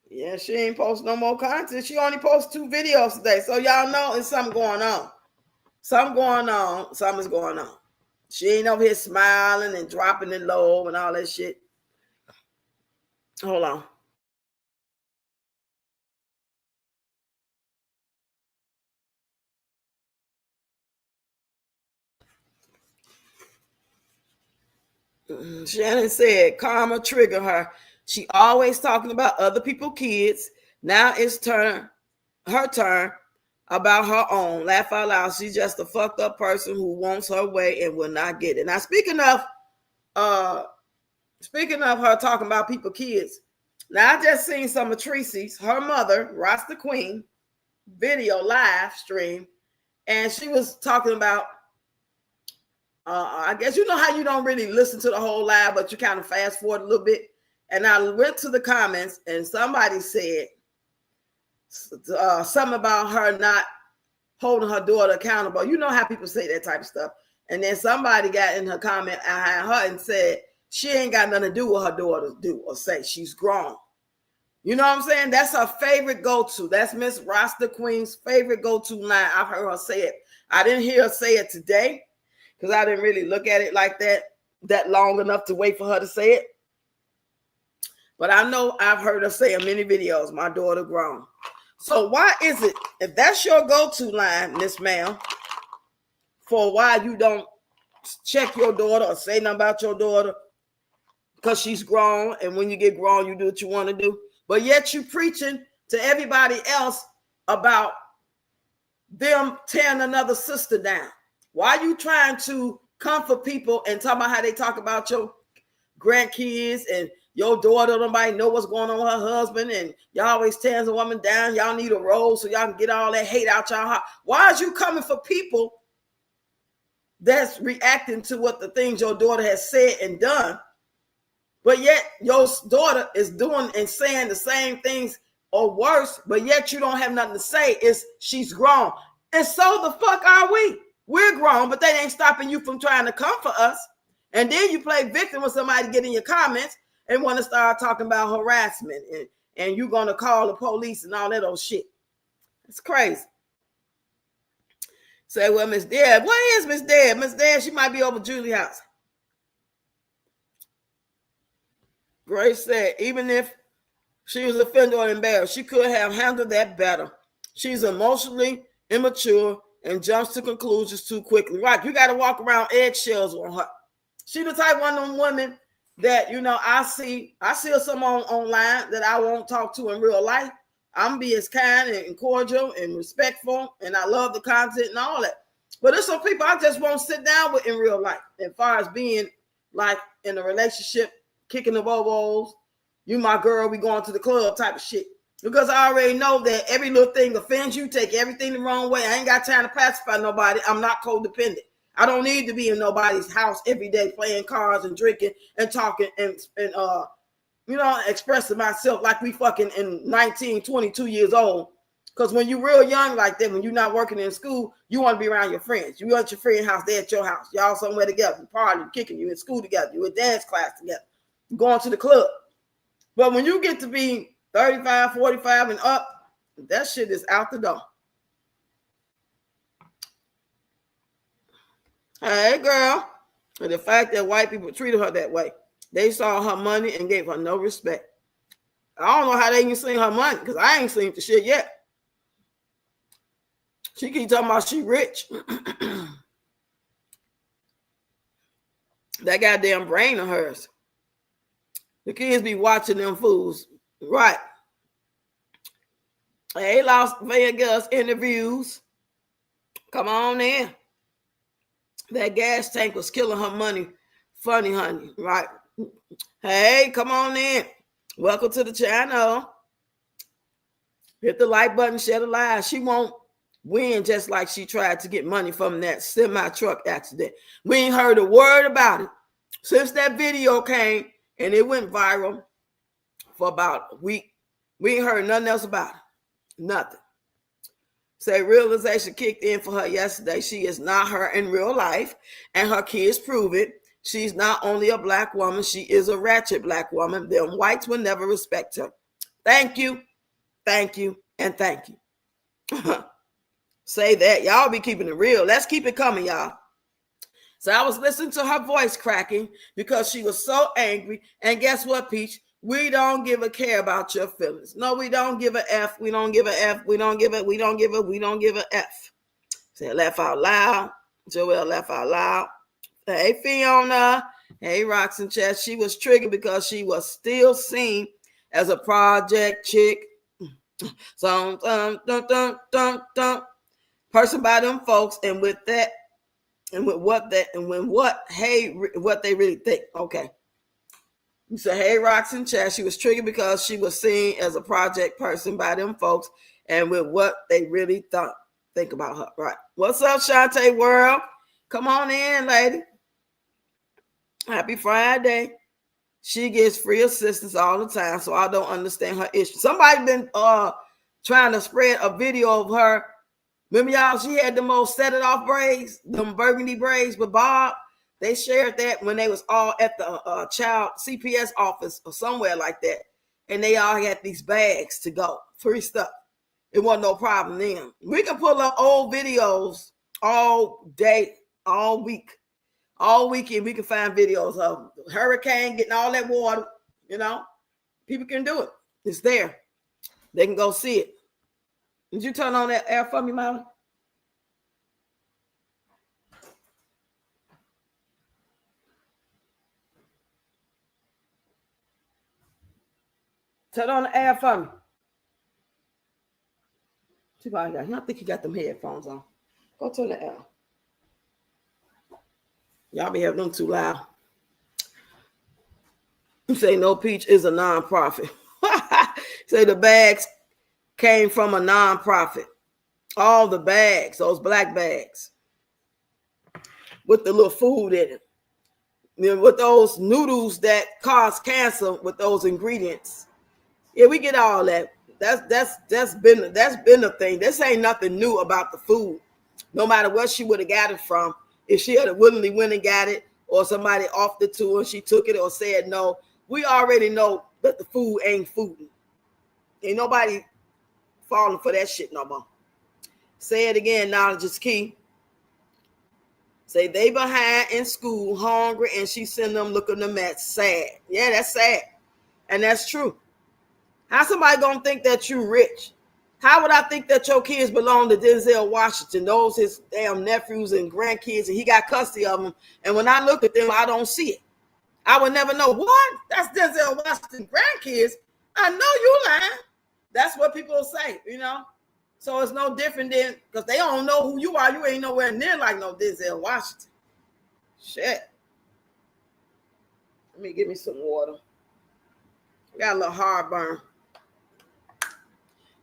Yeah, she ain't post no more content. She only posts 2 videos today. So y'all know it's something going on. Something's going on. She ain't over here smiling and dropping it low and all that shit. Hold on. Shannon said karma triggered her. She always talking about other people's kids. Now it's her turn about her own. Laugh out loud. She's just a fucked up person who wants her way and will not get it. Now speaking of her talking about people's kids. Now I just seen some of Tracy's, her mother, Rasta Queen, video live stream, and she was talking about I guess you know how you don't really listen to the whole live, but you kind of fast forward a little bit. And I went to the comments, and somebody said something about her not holding her daughter accountable. You know how people say that type of stuff. And then somebody got in her comment behind her and said she ain't got nothing to do with her daughter do or say. She's grown. You know what I'm saying? That's her favorite go-to. That's Miss Rasta Queen's favorite go-to line. I've heard her say it. I didn't hear her say it today because I didn't really look at it like that long enough to wait for her to say it. But I know I've heard her say in many videos, my daughter grown. So why is it, if that's your go-to line, Miss Ma'am, for why you don't check your daughter or say nothing about your daughter, because she's grown, and when you get grown, you do what you want to do, but yet you preaching to everybody else about them tearing another sister down? Why are you trying to comfort people and talk about how they talk about your grandkids and your daughter? Nobody know what's going on with her husband, and y'all always tearing a woman down. Y'all need a role so y'all can get all that hate out y'all heart. Why is you coming for people that's reacting to what the things your daughter has said and done, but yet your daughter is doing and saying the same things or worse, but yet you don't have nothing to say? Is she's grown. And so the fuck are we? We're grown, but that ain't stopping you from trying to comfort us. And then you play victim when somebody get in your comments and want to start talking about harassment and you're going to call the police and all that old shit. It's crazy. Say, well, Miss Deb, where is Miss Deb? Miss Deb, she might be over Julie's house. Grace said, even if she was offended or embarrassed, she could have handled that better. She's emotionally immature and jumps to conclusions too quickly. Right, you got to walk around eggshells on her. She the type one of them women that, you know, I see her some online that I won't talk to in real life. I'm be as kind and cordial and respectful, and I love the content and all that. But there's some people I just won't sit down with in real life. As far as being like in a relationship, kicking the bobos, you my girl, we going to the club type of shit. Because I already know that every little thing offends you, take everything the wrong way. I ain't got time to pacify nobody. I'm not codependent. I don't need to be in nobody's house every day playing cards and drinking and talking and you know, expressing myself like we fucking in 19, 22 years old. Because when you're real young like that, when you're not working in school, you want to be around your friends. You at your friend's house, they're at your house. Y'all somewhere together. You party, you kicking, you in school together, you in dance class together, you going to the club. But when you get to be 35, 45 and up, that shit is out the door. Hey, girl. And the fact that white people treated her that way, they saw her money and gave her no respect. I don't know how they even seen her money because I ain't seen the shit yet. She keep talking about she rich. That goddamn brain of hers. The kids be watching them fools. Right. Hey, Las Vegas interviews. Come on in. That gas tank was killing her money. Funny, honey. Right. Hey, come on in. Welcome to the channel. Hit the like button, share the live. She won't win just like she tried to get money from that semi-truck accident. We ain't heard a word about it. Since that video came and it went viral for about a week, we ain't heard nothing else about it. Nothing. Say realization kicked in for her yesterday. She is not her in real life, and her kids prove it. She's not only a black woman, she is a ratchet black woman. Them whites will never respect her. Thank you, and thank you. Say that. Y'all be keeping it real. Let's keep it coming, y'all. So I was listening to her voice cracking because she was so angry. And guess what, Peach? We don't give a care about your feelings. No, we don't give a F. We don't give a F. We don't give a F. Say laugh out loud. Joelle laugh out loud. Hey, Fiona. Hey, Roxanne Chess. She was triggered because she was still seen as a project chick. So, person by them folks, and with that, and with what that, and when what, hey, what they really think. Okay. You say, hey, Roxanne Chad, she was triggered because she was seen as a project person by them folks, and with what they really think about her. Right. What's up, Shantae World? Come on in, lady. Happy Friday. She gets free assistance all the time, so I don't understand her issue. Somebody been trying to spread a video of her. Remember, y'all, she had the most set it off braids, them burgundy braids with Bob. They shared that when they was all at the child CPS office or somewhere like that. And they all had these bags to go. Free stuff. It wasn't no problem then. We can pull up old videos all day, all week. All weekend, we can find videos of hurricane getting all that water. You know, people can do it. It's there. They can go see it. Did you turn on that air for me, Molly? Turn on the air for me. I don't think you got them headphones on. Go turn the air. Y'all be having them too loud. You say No Peach is a nonprofit. Say the bags came from a nonprofit. All the bags, those black bags with the little food in it. You know, with those noodles that cause cancer with those ingredients. Yeah, we get all that. That's been a thing. This ain't nothing new about the food. No matter where she would have got it from, if she had willingly went and got it, or somebody offered it to her, she took it or said no. We already know that the food ain't food. Ain't nobody falling for that shit no more. Say it again, knowledge is key. Say they behind in school, hungry, and she send them looking a mess. Sad. Yeah, that's sad. And that's true. How somebody gonna think that you rich? How would I think that your kids belong to Denzel Washington, those his damn nephews and grandkids, and he got custody of them? And when I look at them, I don't see it. I would never know. What? That's Denzel Washington grandkids. I know you lying. That's what people say, you know. So it's no different than, because they don't know who you are. You ain't nowhere near like no Denzel Washington. Shit. Let me give me some water. Got a little heartburn.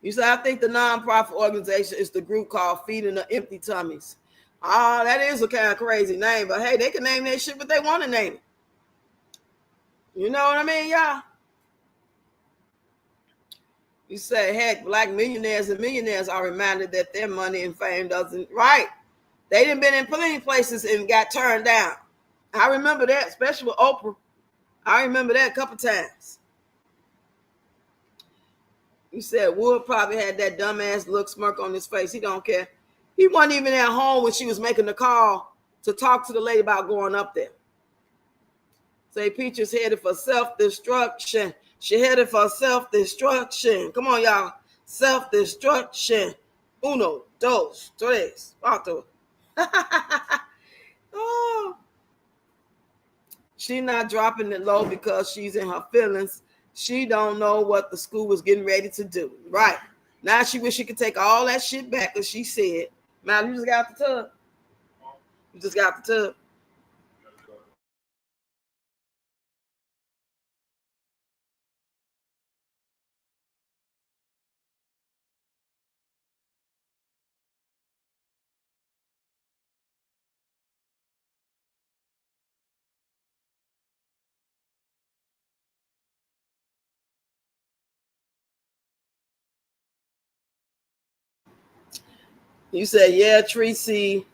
You say, I think the nonprofit organization is the group called Feeding the Empty Tummies. Oh, that is a kind of crazy name, but hey, they can name that shit what they want to name it. You know what I mean, y'all? You say, heck, black millionaires and millionaires are reminded that their money and fame doesn't, right? They done been in plenty of places and got turned down. I remember that, especially with Oprah. I remember that a couple times. You said Wood probably had that dumbass look smirk on his face. He don't care. He wasn't even at home when she was making the call to talk to the lady about going up there. Say Peach is headed for self-destruction. She headed for self-destruction. Come on, y'all. Self-destruction. Uno, dos, tres, cuatro. Oh. She not dropping it low because she's in her feelings. She don't know what the school was getting ready to do. Right. Now she wish she could take all that shit back because she said, man, you just got the tub. You just got the tub. You said, yeah, Tracy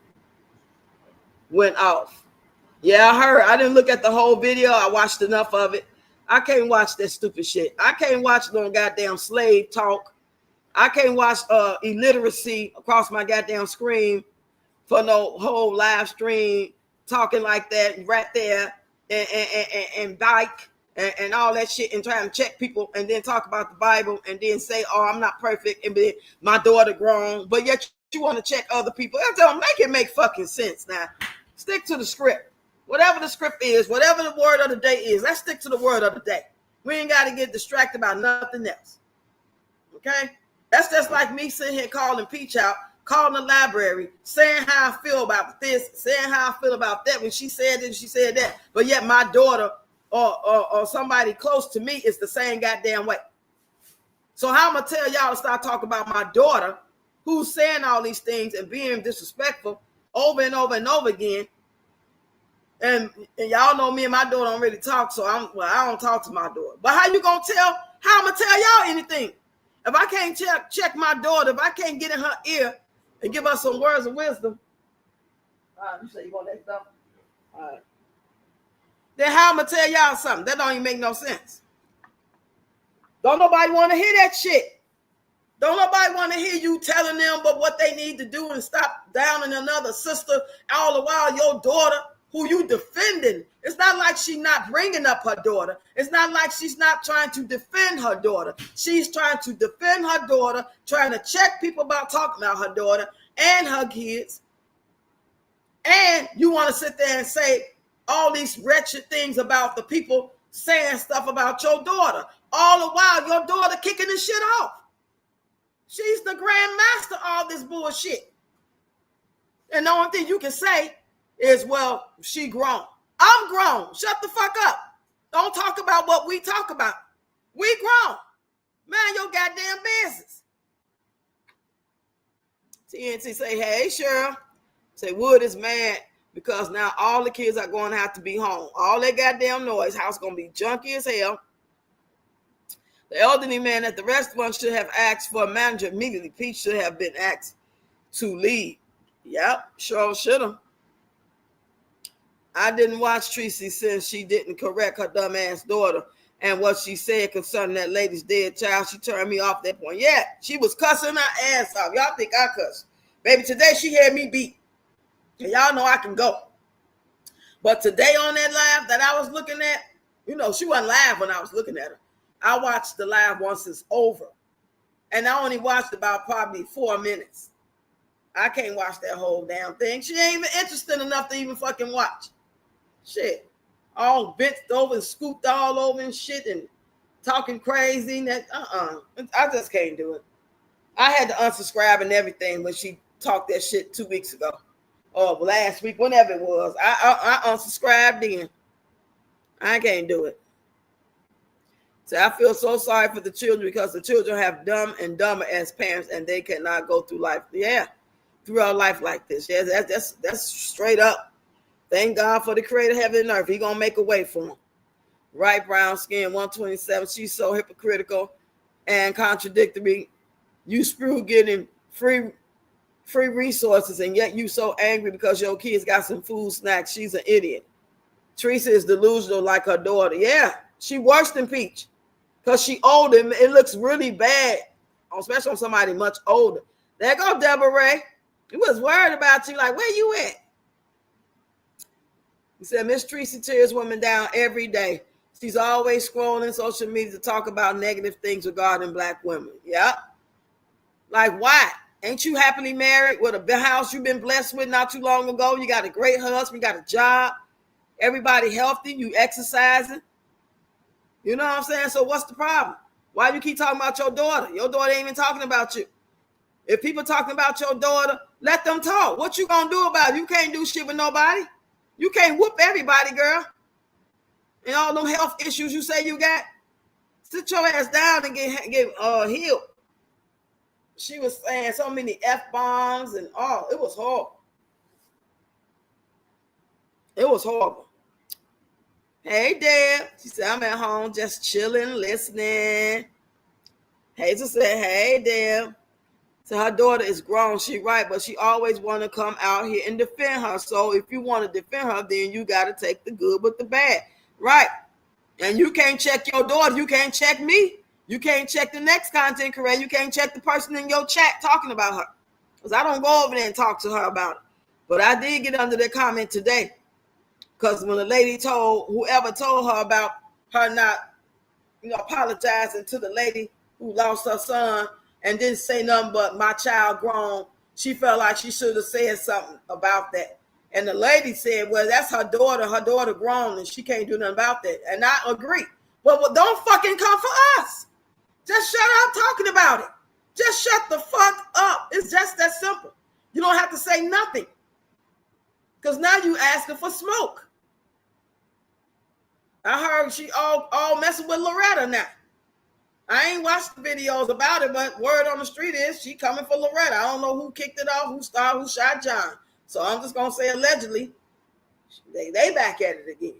went off. Yeah, I heard. I didn't look at the whole video. I watched enough of it. I can't watch that stupid shit. I can't watch no goddamn slave talk. I can't watch illiteracy across my goddamn screen for no whole live stream talking like that right there and bike and all that shit and trying to check people and then talk about the Bible and then say, oh, I'm not perfect and then my daughter grown, but yet you want to check other people. That don't make fucking sense now. Stick to the script. Whatever the script is, whatever the word of the day is, let's stick to the word of the day. We ain't got to get distracted about nothing else. Okay? That's just like me sitting here calling Peach out, calling the library, saying how I feel about this, saying how I feel about that. When she said this, she said that. But yet my daughter or somebody close to me is the same goddamn way. So how I'm going to tell y'all to start talking about my daughter who's saying all these things and being disrespectful over and over and over again And y'all know me and my daughter don't really talk, so I don't talk to my daughter. But how you gonna tell? How I'm gonna tell y'all anything? If I can't check my daughter, if I can't get in her ear and give her some words of wisdom, you say you want that stuff? All right. Then how I'm gonna tell y'all something? That don't even make no sense. Don't nobody want to hear that shit. Don't nobody want to hear you telling them but what they need to do and stop downing another sister all the while your daughter, who you defending. It's not like she's not bringing up her daughter. It's not like she's not trying to defend her daughter. She's trying to defend her daughter, trying to check people about talking about her daughter and her kids. And you want to sit there and say all these wretched things about the people saying stuff about your daughter. All the while your daughter kicking this shit off. She's the grandmaster of all this bullshit. And the only thing you can say is, well, she grown. I'm grown. Shut the fuck up. Don't talk about what we talk about. We grown. Man, your goddamn business. TNT say, hey, Cheryl. Say, Wood is mad because now all the kids are going to have to be home. All that goddamn noise. House going to be junky as hell. The elderly man at the restaurant should have asked for a manager immediately. Pete should have been asked to leave. Yep, sure should have. I didn't watch Tracy since she didn't correct her dumb ass daughter and what she said concerning that lady's dead child. She turned me off that point. Yeah, she was cussing her ass off. Y'all think I cuss. Baby, today she had me beat. And y'all know I can go. But today on that live that I was looking at, you know, she wasn't live when I was looking at her. I watched the live once it's over. And I only watched about probably 4 minutes. I can't watch that whole damn thing. She ain't even interested enough to even fucking watch. Shit. All bent over and scooped all over and shit and talking crazy. That I just can't do it. I had to unsubscribe and everything when she talked that shit 2 weeks ago. Or last week, whenever it was. I unsubscribed then. I can't do it. So I feel so sorry for the children because the children have dumb and dumber as parents and they cannot go through life. Yeah, throughout life like this. Yeah, that's straight up. Thank God for the creator of heaven and earth. He gonna make a way for them. Right, brown skin, 127. She's so hypocritical and contradictory. You screw getting free resources and yet you so angry because your kids got some food snacks. She's an idiot. Teresa is delusional like her daughter. Yeah, she worse than Peach. Because she older, it looks really bad, especially on somebody much older. There go Deborah Ray. He was worried about you, like, where you at? He said, Miss Tracy tears women down every day. She's always scrolling social media to talk about negative things regarding black women. Yep. Like, why? Ain't you happily married with a house you've been blessed with not too long ago? You got a great husband, you got a job, everybody healthy, you exercising. You know what I'm saying? So what's the problem? Why do you keep talking about your daughter? Your daughter ain't even talking about you. If people talking about your daughter, let them talk. What you gonna do about it? You can't do shit with nobody. You can't whoop everybody, girl. And all them health issues you say you got, sit your ass down and get healed. She was saying so many F-bombs and all. It was horrible. It was horrible. Hey, Deb. She said, I'm at home just chilling, listening. Hazel said, hey, Deb. So her daughter is grown. She right, but she always want to come out here and defend her. So if you want to defend her, then you got to take the good with the bad. Right. And you can't check your daughter. You can't check me. You can't check the next content creator. You can't check the person in your chat talking about her. Because I don't go over there and talk to her about it. But I did get under the comment today. Because when the lady whoever told her about her not, apologizing to the lady who lost her son and didn't say nothing but my child grown, she felt like she should have said something about that. And the lady said, well, that's her daughter grown and she can't do nothing about that. And I agree. Well, don't fucking come for us. Just shut up talking about it. Just shut the fuck up. It's just that simple. You don't have to say nothing. Because now you asking for smoke. I heard she all messing with Loretta now. I ain't watched the videos about it, but word on the street is she coming for Loretta. I don't know who kicked it off, who started, who shot John. So I'm just going to say allegedly. They back at it again.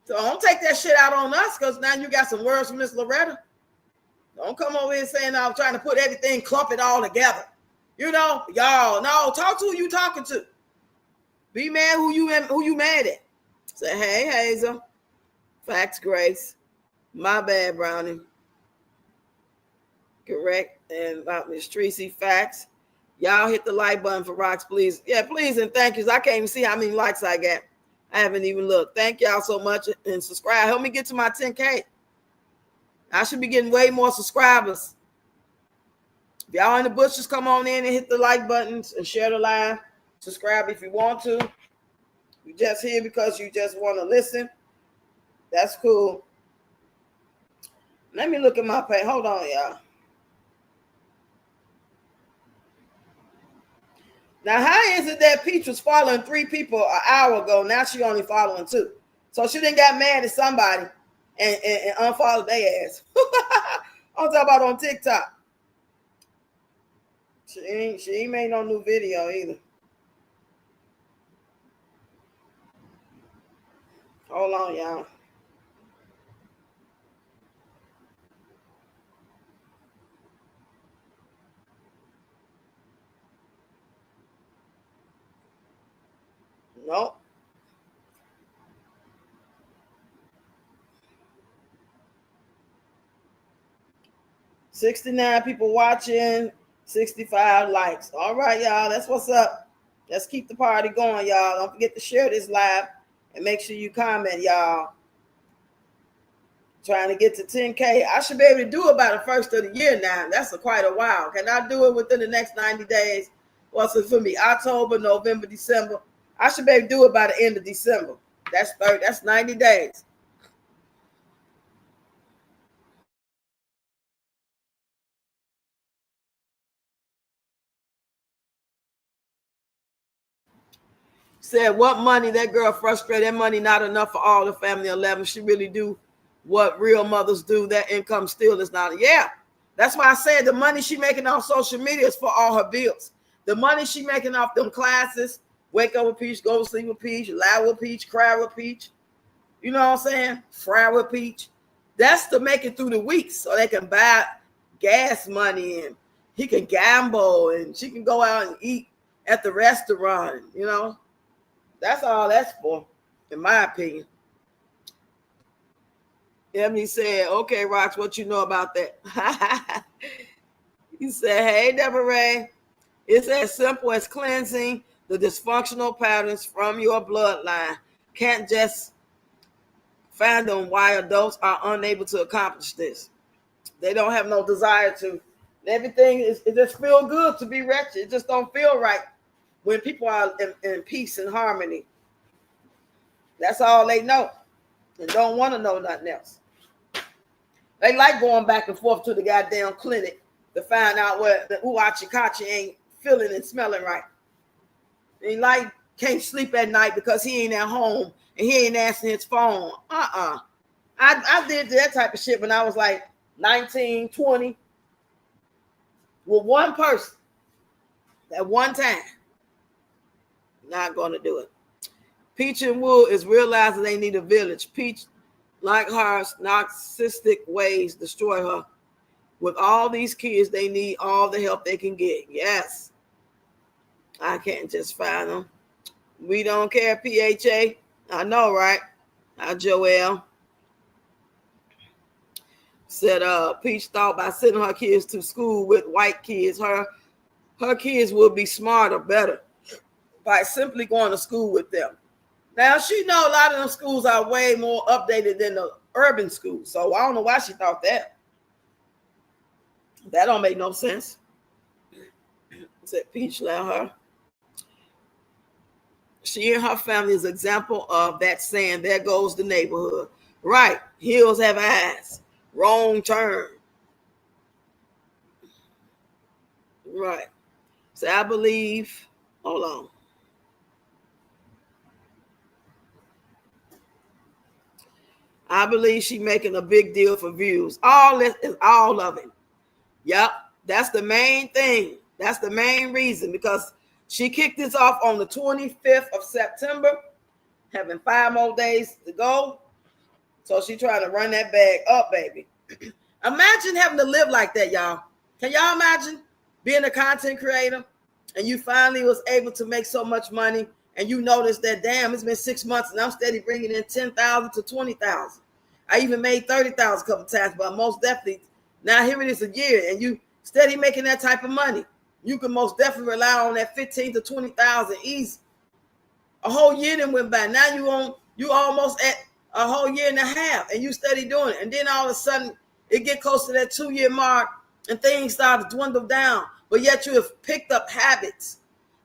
So don't take that shit out on us, because now you got some words from Miss Loretta. Don't come over here saying I'm trying to put everything, clump it all together. You know, y'all, no, talk to who you talking to. Be mad who you mad at. Say, hey, Hazel. Facts, Grace. My bad, Brownie. Correct. And about Miss Tracy, facts. Y'all hit the like button for Rocks, please. Yeah, please, and thank yous. I can't even see how many likes I got. I haven't even looked. Thank y'all so much, and subscribe. Help me get to my 10K. I should be getting way more subscribers. If y'all in the bushes, come on in and hit the like buttons and share the live. Subscribe if you want to. You just here because you just want to listen. That's cool. Let me look at my page. Hold on, y'all. Now, how is it that Peach was following 3 people an hour ago? Now she only following 2. So she done got mad at somebody and unfollowed their ass. I'm talking about on TikTok. She ain't made no new video either. Hold on, y'all. Nope. 69 people watching, 65 likes. All right, y'all. That's what's up. Let's keep the party going, y'all. Don't forget to share this live and make sure you comment, y'all. Trying to get to 10K. I should be able to do it by the first of the year now. That's quite a while. Can I do it within the next 90 days? What's it for me? October, November, December. I should be able to do it by the end of December. That's 90 days. Said, what money? That girl frustrated. That money not enough for all the family 11. She really do what real mothers do. That income still is not. Yeah, that's why I said the money she making off social media is for all her bills. The money she making off them classes, wake up with Peach, go to sleep with Peach, lie with Peach, cry with Peach. You know what I'm saying? Fry with Peach. That's to make it through the week so they can buy gas money and he can gamble and she can go out and eat at the restaurant, you know. That's all that's for, in my opinion. Emily said, okay, Rox, what you know about that? He said, hey, Deborah, it's as simple as cleansing the dysfunctional patterns from your bloodline. Can't just fathom why adults are unable to accomplish this. They don't have no desire to. Everything it just feel good to be wretched. It just don't feel right when people are in peace and harmony. That's all they know and don't want to know nothing else. They like going back and forth to the goddamn clinic to find out what the Uachikachi ain't feeling and smelling right. They like can't sleep at night because he ain't at home and he ain't answering his phone. I did that type of shit when I was like 19, 20 with one person at one time. Not going to do it. Peach and Wool is realizing they need a village. Peach, like her narcissistic ways, destroy her. With all these kids, they need all the help they can get. Yes. I can't just find them. We don't care, PHA. I know, right? Joelle said Peach thought by sending her kids to school with white kids, her kids will be smarter, better by simply going to school with them. Now, she know a lot of them schools are way more updated than the urban schools. So I don't know why she thought that. That don't make no sense. Said Peach let her. She and her family is an example of that saying, there goes the neighborhood. Right. Hills have eyes. Wrong turn. Right. So I believe, hold on. I believe she making a big deal for views. All this is all of it. Yep. That's the main thing. That's the main reason, because she kicked this off on the 25th of September. having 5 more days to go. So she trying to run that bag up, baby. Imagine having to live like that, y'all. Can y'all imagine being a content creator and you finally was able to make so much money and you notice that, damn, it's been 6 months and I'm steady bringing in 10,000 to 20,000. I even made 30,000 a couple times, but most definitely now here it is a year and you steady making that type of money. You can most definitely rely on that 15 to 20,000 easy. A whole year then went by. Now you almost at a whole year and a half and you steady doing it. And then all of a sudden it get close to that 2-year mark and things start to dwindle down. But yet you have picked up habits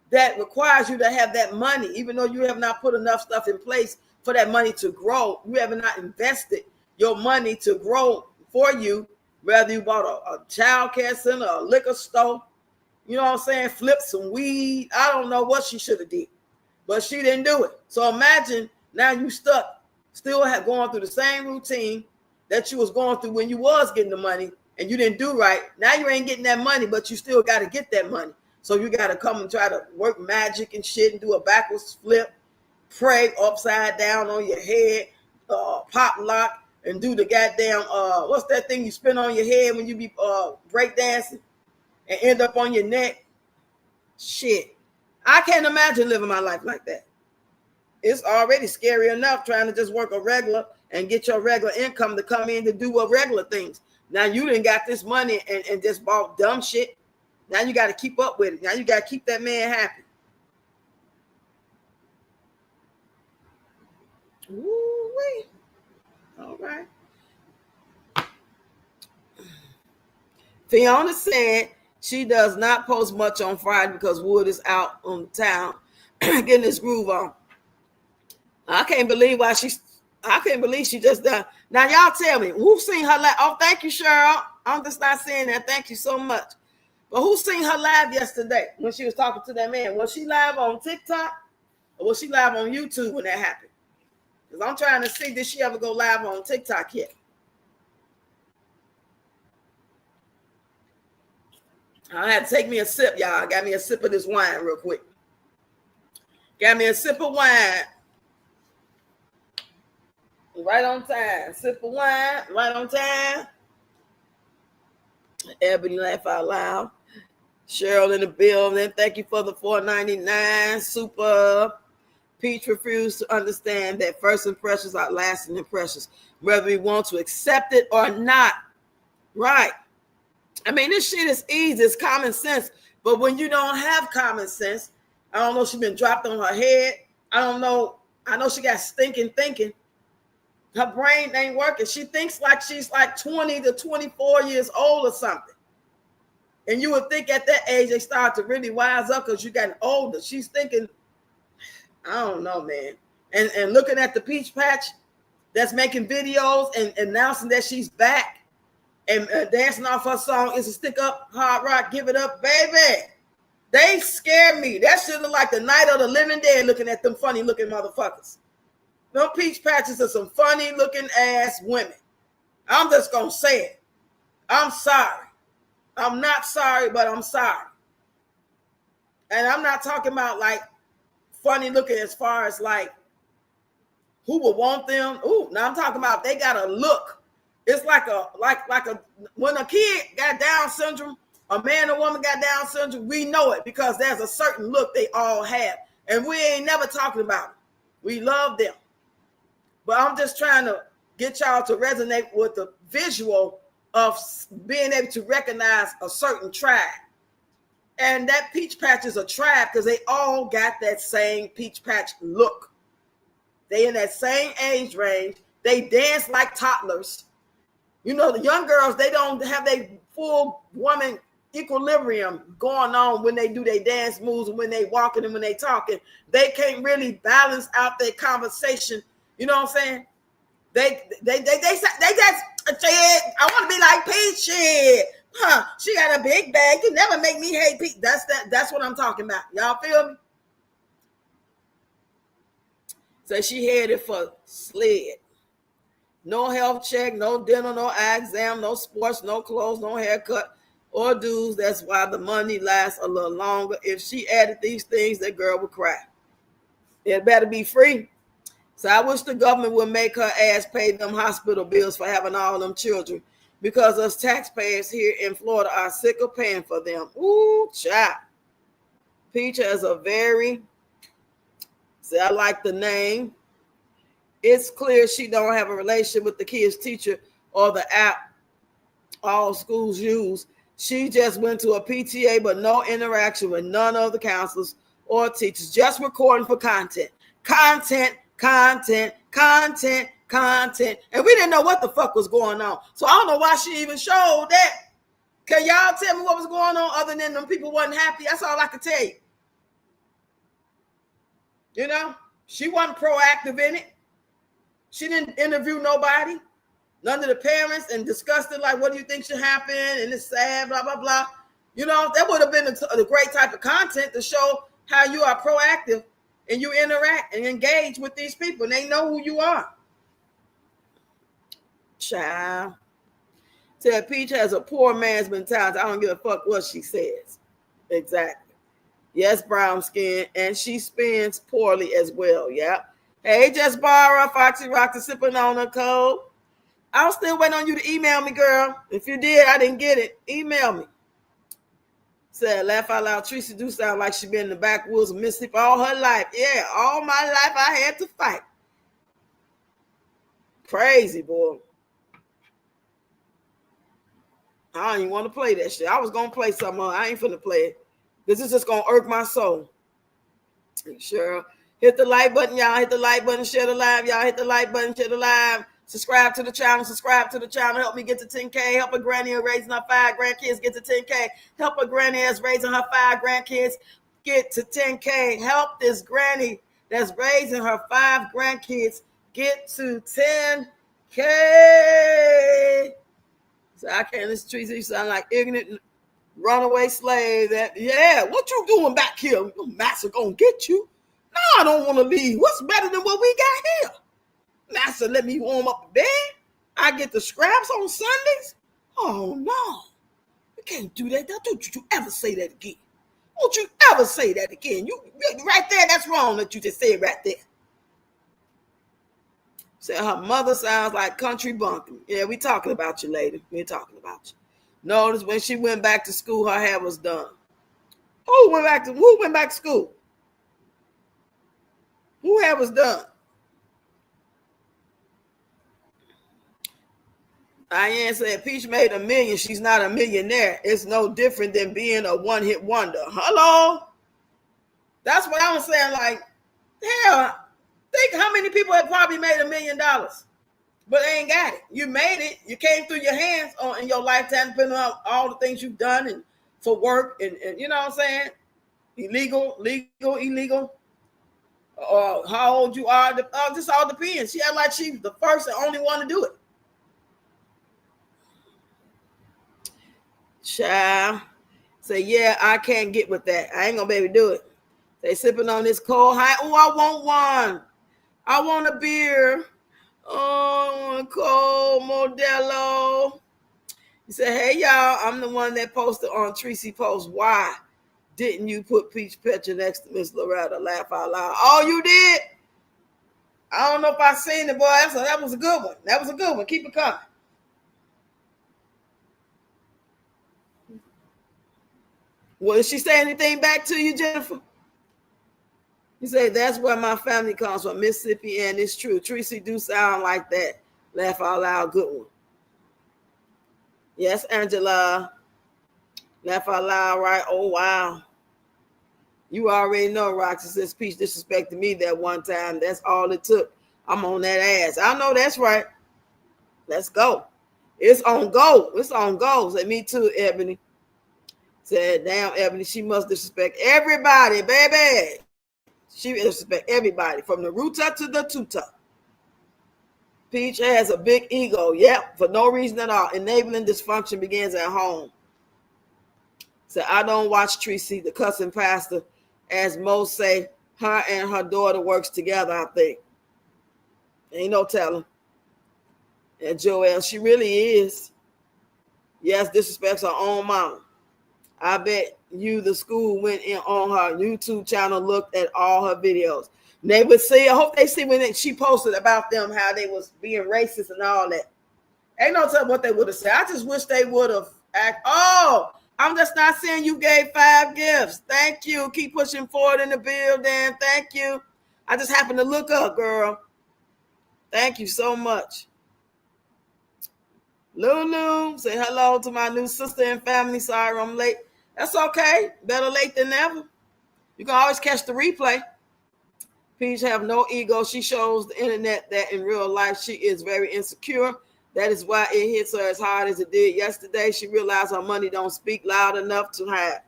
that requires you to have that money, even though you have not put enough stuff in place for that money to grow. You have not invested your money to grow for you, whether you bought a child care center, a liquor store, you know what I'm saying, flip some weed. I don't know what she should have did, but she didn't do it. So imagine now you stuck, still going through the same routine that you was going through when you was getting the money and you didn't do right. Now you ain't getting that money, but you still got to get that money. So you got to come and try to work magic and shit and do a backwards flip, pray upside down on your head, pop lock, and do the goddamn, what's that thing you spin on your head when you be break dancing and end up on your neck? Shit. I can't imagine living my life like that. It's already scary enough trying to just work a regular and get your regular income to come in to do regular things. Now you done got this money and just bought dumb shit. Now you got to keep up with it. Now you got to keep that man happy. Ooh-wee. All right. Fiona said she does not post much on Friday because Wood is out on town getting his groove on. I can't believe she just done. Now y'all tell me who seen her live? Oh, thank you, Cheryl. I'm just not saying that. Thank you so much. But who seen her live yesterday when she was talking to that man? Was she live on TikTok or was she live on YouTube when that happened? Because I'm trying to see, did she ever go live on TikTok yet? I had to take me a sip, y'all. Got me a sip of this wine real quick. Got me a sip of wine. Right on time. Sip of wine, right on time. Ebony laugh out loud. Cheryl in the building. Thank you for the $4.99. Super. Peach refused to understand that first impressions are lasting impressions, whether we want to accept it or not. Right. I mean, this shit is easy. It's common sense. But when you don't have common sense, I don't know, she's been dropped on her head. I don't know. I know she got stinking thinking. Her brain ain't working. She thinks like she's like 20 to 24 years old or something. And you would think at that age they start to really wise up because you're getting older. She's thinking, I don't know, man. And looking at the Peach Patch that's making videos and announcing that she's back and dancing off her song, It's a Stick Up, Hard Rock, Give It Up, Baby. They scare me. That shit look like the Night of the Living Dead looking at them funny looking motherfuckers. Them Peach Patches are some funny looking ass women. I'm just going to say it. I'm sorry. I'm not sorry, but I'm sorry. And I'm not talking about like funny looking as far as like who would want them. Ooh, now I'm talking about they got a look. It's like a when a kid got Down syndrome, a man or woman got Down syndrome, we know it because there's a certain look they all have. And we ain't never talking about it. We love them. But I'm just trying to get y'all to resonate with the visual of being able to recognize a certain tribe. And that Peach Patch is a tribe because they all got that same Peach Patch look. They in that same age range. They dance like toddlers. You know, the young girls, they don't have their full woman equilibrium going on when they do their dance moves and when they walking and when they talking. They can't really balance out their conversation. You know what I'm saying? They just I want to be like Peach. Shit. Huh? She got a big bag. You never make me hate Peach. That's what I'm talking about. Y'all feel me? So she headed for SLED. No health check, no dental, no eye exam, no sports, no clothes, no haircut or dues. That's why the money lasts a little longer. If she added these things, that girl would cry. It better be free. So I wish the government would make her ass pay them hospital bills for having all them children, because us taxpayers here in Florida are sick of paying for them. Ooh, child. Peach has a very, see, I like the name. It's clear she don't have a relationship with the kid's teacher or the app all schools use. She just went to a PTA, but no interaction with none of the counselors or teachers, just recording for content. Content. And we didn't know what the fuck was going on. So I don't know why she even showed that. Can y'all tell me what was going on other than them people wasn't happy? That's all I could tell you. You know, she wasn't proactive in it. She didn't interview nobody, none of the parents, and discussed it like, what do you think should happen? And it's sad, blah, blah, blah. You know, that would have been a great type of content to show how you are proactive and you interact and engage with these people and they know who you are. Child. Said Peach has a poor man's mentality. I don't give a fuck what she says. Exactly. Yes, brown skin, and she spins poorly as well. Yeah. Hey, just borrow Foxy Rock to sipping on her code. I'll still wait on you to email me, girl. If you did, I didn't get it. Email me. Said, laugh out loud. Tracy do sound like she been in the backwoods of Mississippi all her life. Yeah, all my life I had to fight. Crazy, boy. I don't even want to play that shit. I was going to play something. I ain't finna play it. Because it's just going to irk my soul. Sure. Hit the like button, y'all. Hit the like button. Share the live, y'all. Hit the like button. Share the live. Subscribe to the channel. Subscribe to the channel. Help me get to 10K. Help a granny raising her 5 grandkids get to 10K. Help a granny that's raising her 5 grandkids get to 10K. Help this granny that's raising her 5 grandkids get to 10K. So I can't listen to Tracy. You sound like ignorant runaway slave. That, yeah, what you doing back here? Your master gonna get you. No, I don't want to leave. What's better than what we got here? Master, let me warm up the bed. I get the scraps on Sundays. Oh no, you can't do that. Don't you ever say that again. Don't you ever say that again. You right there. That's wrong that you just said right there. Said her mother sounds like country bumpkin. Yeah, we talking about you, lady. We're talking about you. Notice when she went back to school, her hair was done. Who went back to school? Who hair was done? Diane said Peach made $1 million. She's not a millionaire. It's no different than being a one-hit wonder. Hello? That's what I was saying. Like, hell, think how many people have probably made $1 million, but they ain't got it. You made it. You came through your hands in your lifetime, depending on all the things you've done and for work and you know what I'm saying? Illegal, or how old you are. This all depends. She act like she's the first and only one to do it. Child. Say, yeah, I can't get with that. I ain't gonna be able to do it. They sipping on this cold high. Oh, I want one. I want a beer. Oh, a cold Modelo. He said, hey, y'all, I'm the one that posted on Tracy Post. Why didn't you put Peach picture next to Miss Loretta? Laugh out loud. Oh, you did? I don't know if I seen it, boy. That was a good one. That was a good one. Keep it coming. Well, did she say anything back to you, Jennifer? You say, that's where my family comes from, Mississippi, and it's true. Tracy do sound like that. Laugh out loud, good one. Yes, Angela. Laugh out loud, right? Oh, wow. You already know Roxy says Peach disrespected me that one time. That's all it took. I'm on that ass. I know that's right. Let's go. It's on go. It's on go. Say, me too, Ebony. Said, damn, Ebony, she must disrespect everybody, baby. She disrespect everybody from the rooter to the tutor. Peach has a big ego. Yep, for no reason at all. Enabling dysfunction begins at home. So I don't watch Tracy, the cussing pastor, as most say, her and her daughter works together, I think. Ain't no telling. And Joelle, she really is. Yes, disrespects her own mom. I bet the school went in on her YouTube channel, looked at all her videos. And they would see, I hope they see when she posted about them, how they was being racist and all that. Ain't no telling what they would have said. I just wish they would have act. Oh, I'm just not saying you gave 5 gifts. Thank you. Keep pushing forward in the building. Thank you. I just happened to look up, girl. Thank you so much. Lulu, say hello to my new sister and family. Sorry I'm late. That's okay. Better late than never. You can always catch the replay. Peach have no ego. She shows the internet that in real life she is very insecure. That is why it hits her as hard as it did yesterday. She realized her money don't speak loud enough to hide.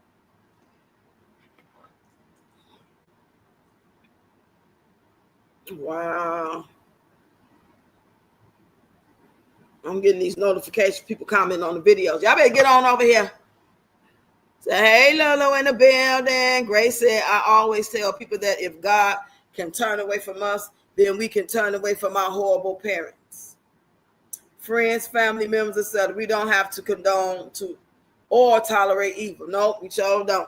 Wow. I'm getting these notifications. People comment on the videos. Y'all better get on over here. Say, hey, Lolo in the building. Grace said, I always tell people that if God can turn away from us, then we can turn away from our horrible parents. Friends, family members, etc. We don't have to condone to or tolerate evil. No, we sure don't.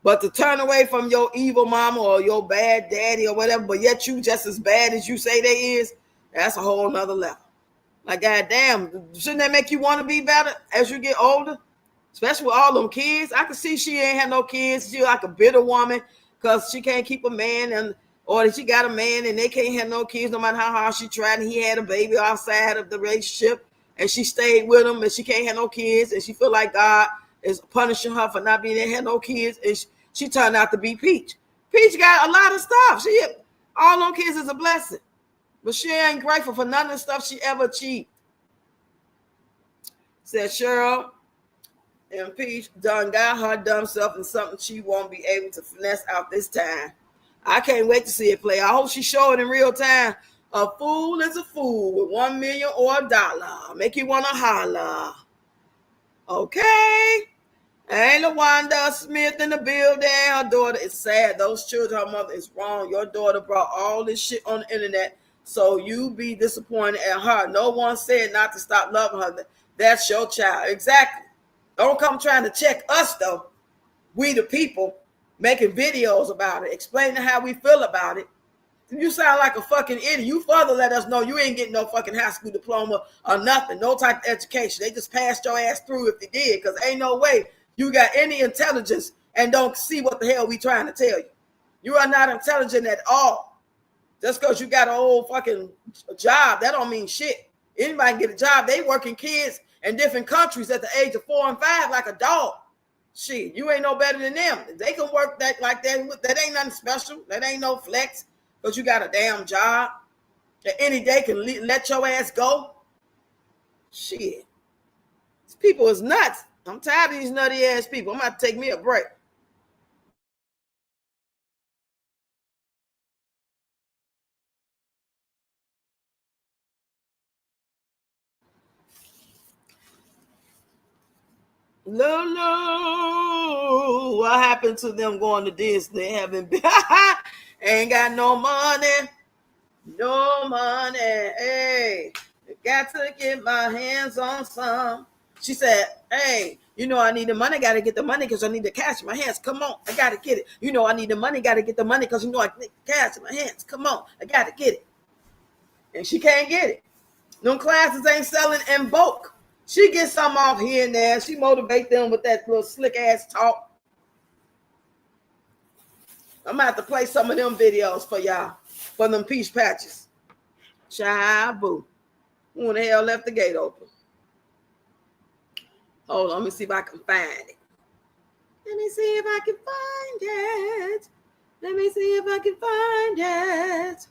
But to turn away from your evil mama or your bad daddy or whatever, but yet you just as bad as you say they is, that's a whole nother level. Like, goddamn, shouldn't that make you want to be better as you get older? Especially with all them kids. I can see she ain't had no kids. She's like a bitter woman because she can't keep a man, or she got a man and they can't have no kids no matter how hard she tried, and he had a baby outside of the relationship and she stayed with him and she can't have no kids, and she feel like God is punishing her for not being able to have no kids, and she turned out to be Peach. Peach got a lot of stuff. All them kids is a blessing. But she ain't grateful for none of the stuff she ever achieved. Said Cheryl and Peach done got her dumb self in something she won't be able to finesse out this time. I can't wait to see it play. I hope she show it in real time. A fool is a fool with $1 million or $1. Make you want to holler. Okay. Hey, LaWanda Smith in the building. Her daughter is sad. Those children, her mother is wrong. Your daughter brought all this shit on the internet, so you be disappointed at her. No one said not to stop loving her. That's your child. Exactly. Don't come trying to check us, though. We the people making videos about it, explaining how we feel about it. You sound like a fucking idiot. You further let us know you ain't getting no fucking high school diploma or nothing. No type of education. They just passed your ass through if they did, because ain't no way you got any intelligence and don't see what the hell we trying to tell you. You are not intelligent at all. Just because you got an old fucking job, that don't mean shit. Anybody can get a job. They working kids in different countries at the age of 4 and 5 like a dog. Shit, you ain't no better than them. If they can work that like that, that ain't nothing special. That ain't no flex, because you got a damn job that any day can let your ass go. Shit. These people is nuts. I'm tired of these nutty ass people. I'm about to take me a break. No, what happened to them going to Disney? Haven't been, ain't got no money. No money. Hey, I got to get my hands on some. She said, hey, you know I need the money. Got to get the money because I need the cash in my hands. Come on, I got to get it. You know I need the money. Got to get the money because you know I need the cash in my hands. Come on, I got to get it. And she can't get it. Them classes ain't selling in bulk. She gets some off here and there. She motivate them with that little slick ass talk. I'm going to have to play some of them videos for y'all, for them peach patches. Child boo. Who in the hell left the gate open? Hold on, let me see if I can find it. Let me see if I can find it. Let me see if I can find it.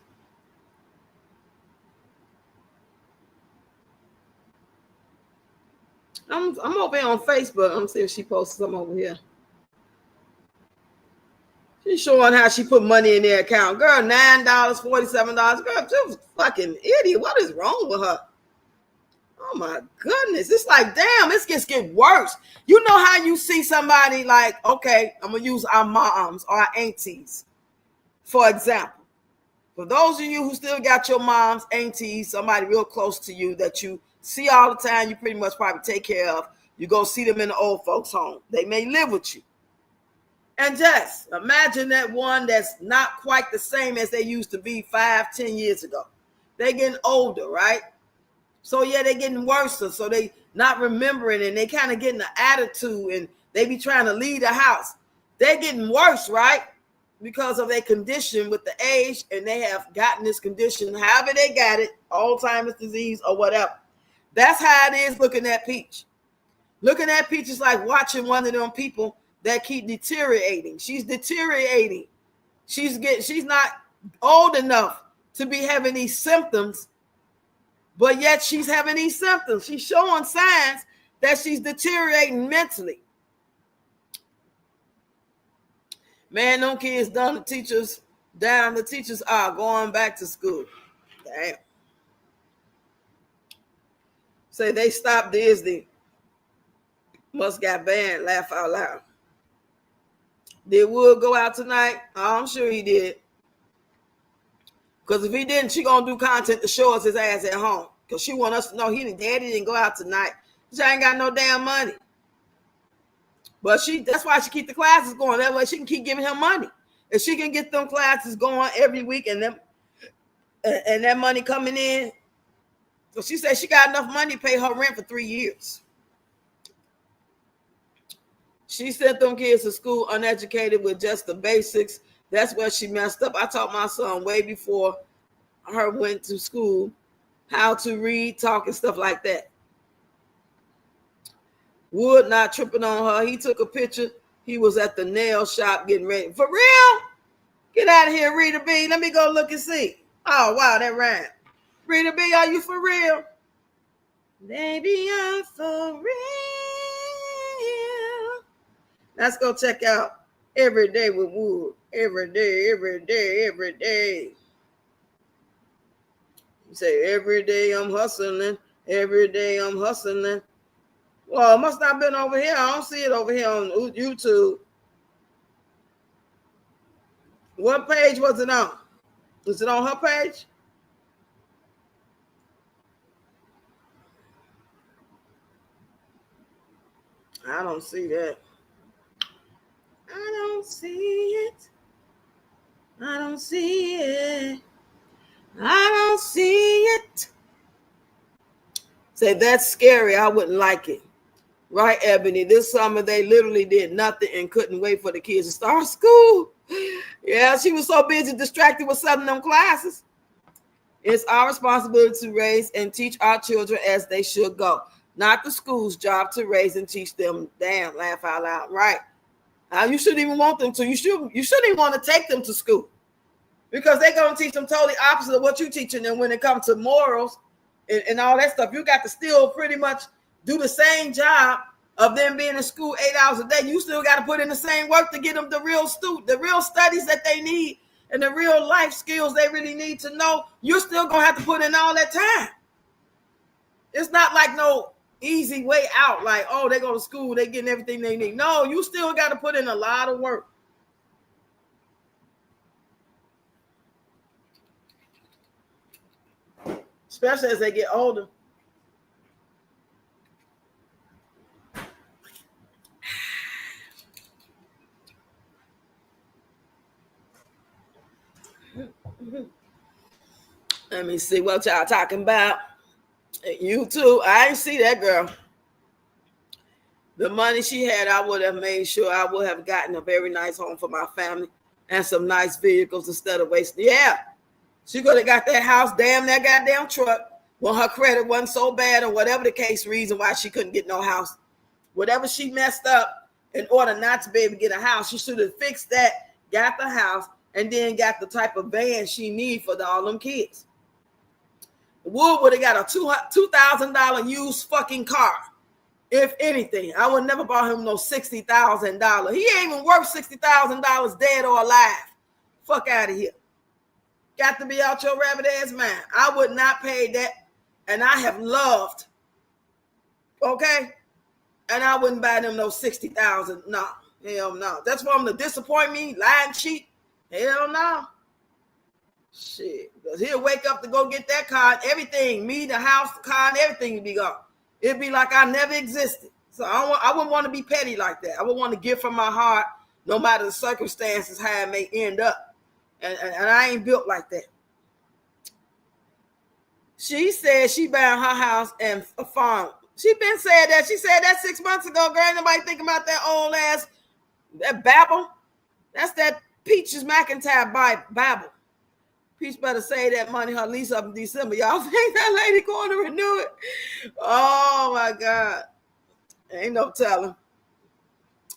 I'm over here on Facebook. I'm seeing if she posted something over here. She's showing how she put money in their account. Girl, $9, $47. Girl, she's a fucking idiot. What is wrong with her? Oh my goodness. It's like, damn, this gets worse. You know how you see somebody like, okay, I'm going to use our moms or our aunties, for example. For those of you who still got your moms, aunties, somebody real close to you that you see all the time, you pretty much probably take care of. You go see them in the old folks' home. They may live with you. And just imagine that one that's not quite the same as they used to be 5-10 years ago. They're getting older, right? So yeah, they're getting worse. So they not remembering, and they kind of getting an attitude, and they be trying to leave the house. They're getting worse, right? Because of their condition with the age, and they have gotten this condition, however they got it, Alzheimer's disease or whatever. That's how it is looking at Peach. Looking at Peach is like watching one of them people that keep deteriorating. She's deteriorating. She's not old enough to be having these symptoms, but yet she's having these symptoms. She's showing signs that she's deteriorating mentally. Man, them kids done, the teachers down. The teachers are going back to school. Damn. Say they stopped Disney. Must got banned. Laugh out loud. Did Wood go out tonight? Oh, I'm sure he did. Because if he didn't, she gonna do content to show us his ass at home. Because she want us to know daddy didn't go out tonight. She ain't got no damn money. But that's why she keep the classes going. That way she can keep giving him money. If she can get them classes going every week and that money coming in. So she said she got enough money to pay her rent for 3 years. She sent them kids to school uneducated with just the basics. That's where she messed up. I taught my son way before her went to school how to read, talk, and stuff like that. Wood not tripping on her. He took a picture. He was at the nail shop getting ready. For real? Get out of here, Rita B. Let me go look and see. Oh, wow, that rhyme. Rita B, are you for real? Baby, I'm for real. Let's go check out Every Day with Wood. Every day, every day, every day. You say, every day I'm hustling. Every day I'm hustling. Well, it must not have been over here. I don't see it over here on YouTube. What page was it on? Was it on her page? I don't see that. I don't see it. I don't see it. I don't see it. Say, that's scary. I wouldn't like it. Right, Ebony? This summer, they literally did nothing and couldn't wait for the kids to start school. Yeah, she was so busy distracted with some of them classes. It's our responsibility to raise and teach our children as they should go. Not the school's job to raise and teach them. Damn, laugh out loud. Right. You shouldn't even want them to. You shouldn't even want to take them to school because they're going to teach them totally opposite of what you're teaching them when it comes to morals and all that stuff. You got to still pretty much do the same job of them being in school 8 hours a day. You still got to put in the same work to get them the real studies that they need and the real life skills they really need to know. You're still going to have to put in all that time. It's not like no easy way out, like, oh, they go to school, they getting everything they need. No, you still got to put in a lot of work. Especially as they get older. Let me see what y'all talking about. You too. I ain't see that girl. The money she had, I would have made sure I would have gotten a very nice home for my family and some nice vehicles instead of wasting. Yeah, she could have got that house, damn that goddamn truck. When her credit wasn't so bad or whatever the case, reason why she couldn't get no house. Whatever she messed up in order not to be able to get a house, she should have fixed that, got the house, and then got the type of van she need for all them kids. Wood would have got a $2,000 used fucking car. If anything, I would never bought him no $60,000. He ain't even worth $60,000 dead or alive. Fuck out of here. Got to be out your rabbit ass mind. I would not pay that, and I have loved. Okay, and I wouldn't buy them no $60,000. No, hell no. That's for him to disappoint me, lie and cheat. Hell no. Shit, because he'll wake up to go get that car and everything, me, the house, the car, and everything would be gone. It'd be like I never existed. So I wouldn't want to be petty like that. I would want to give from my heart no matter the circumstances, how it may end up. And I ain't built like that. She said she buying her house and a farm. She been said that. She said that 6 months ago, girl. Ain't nobody thinking about that old ass, that Babel. That's that Peaches McIntyre Bible. Peach better save that money, her lease up in December. Y'all think that lady going to renew it? Oh my God. Ain't no telling.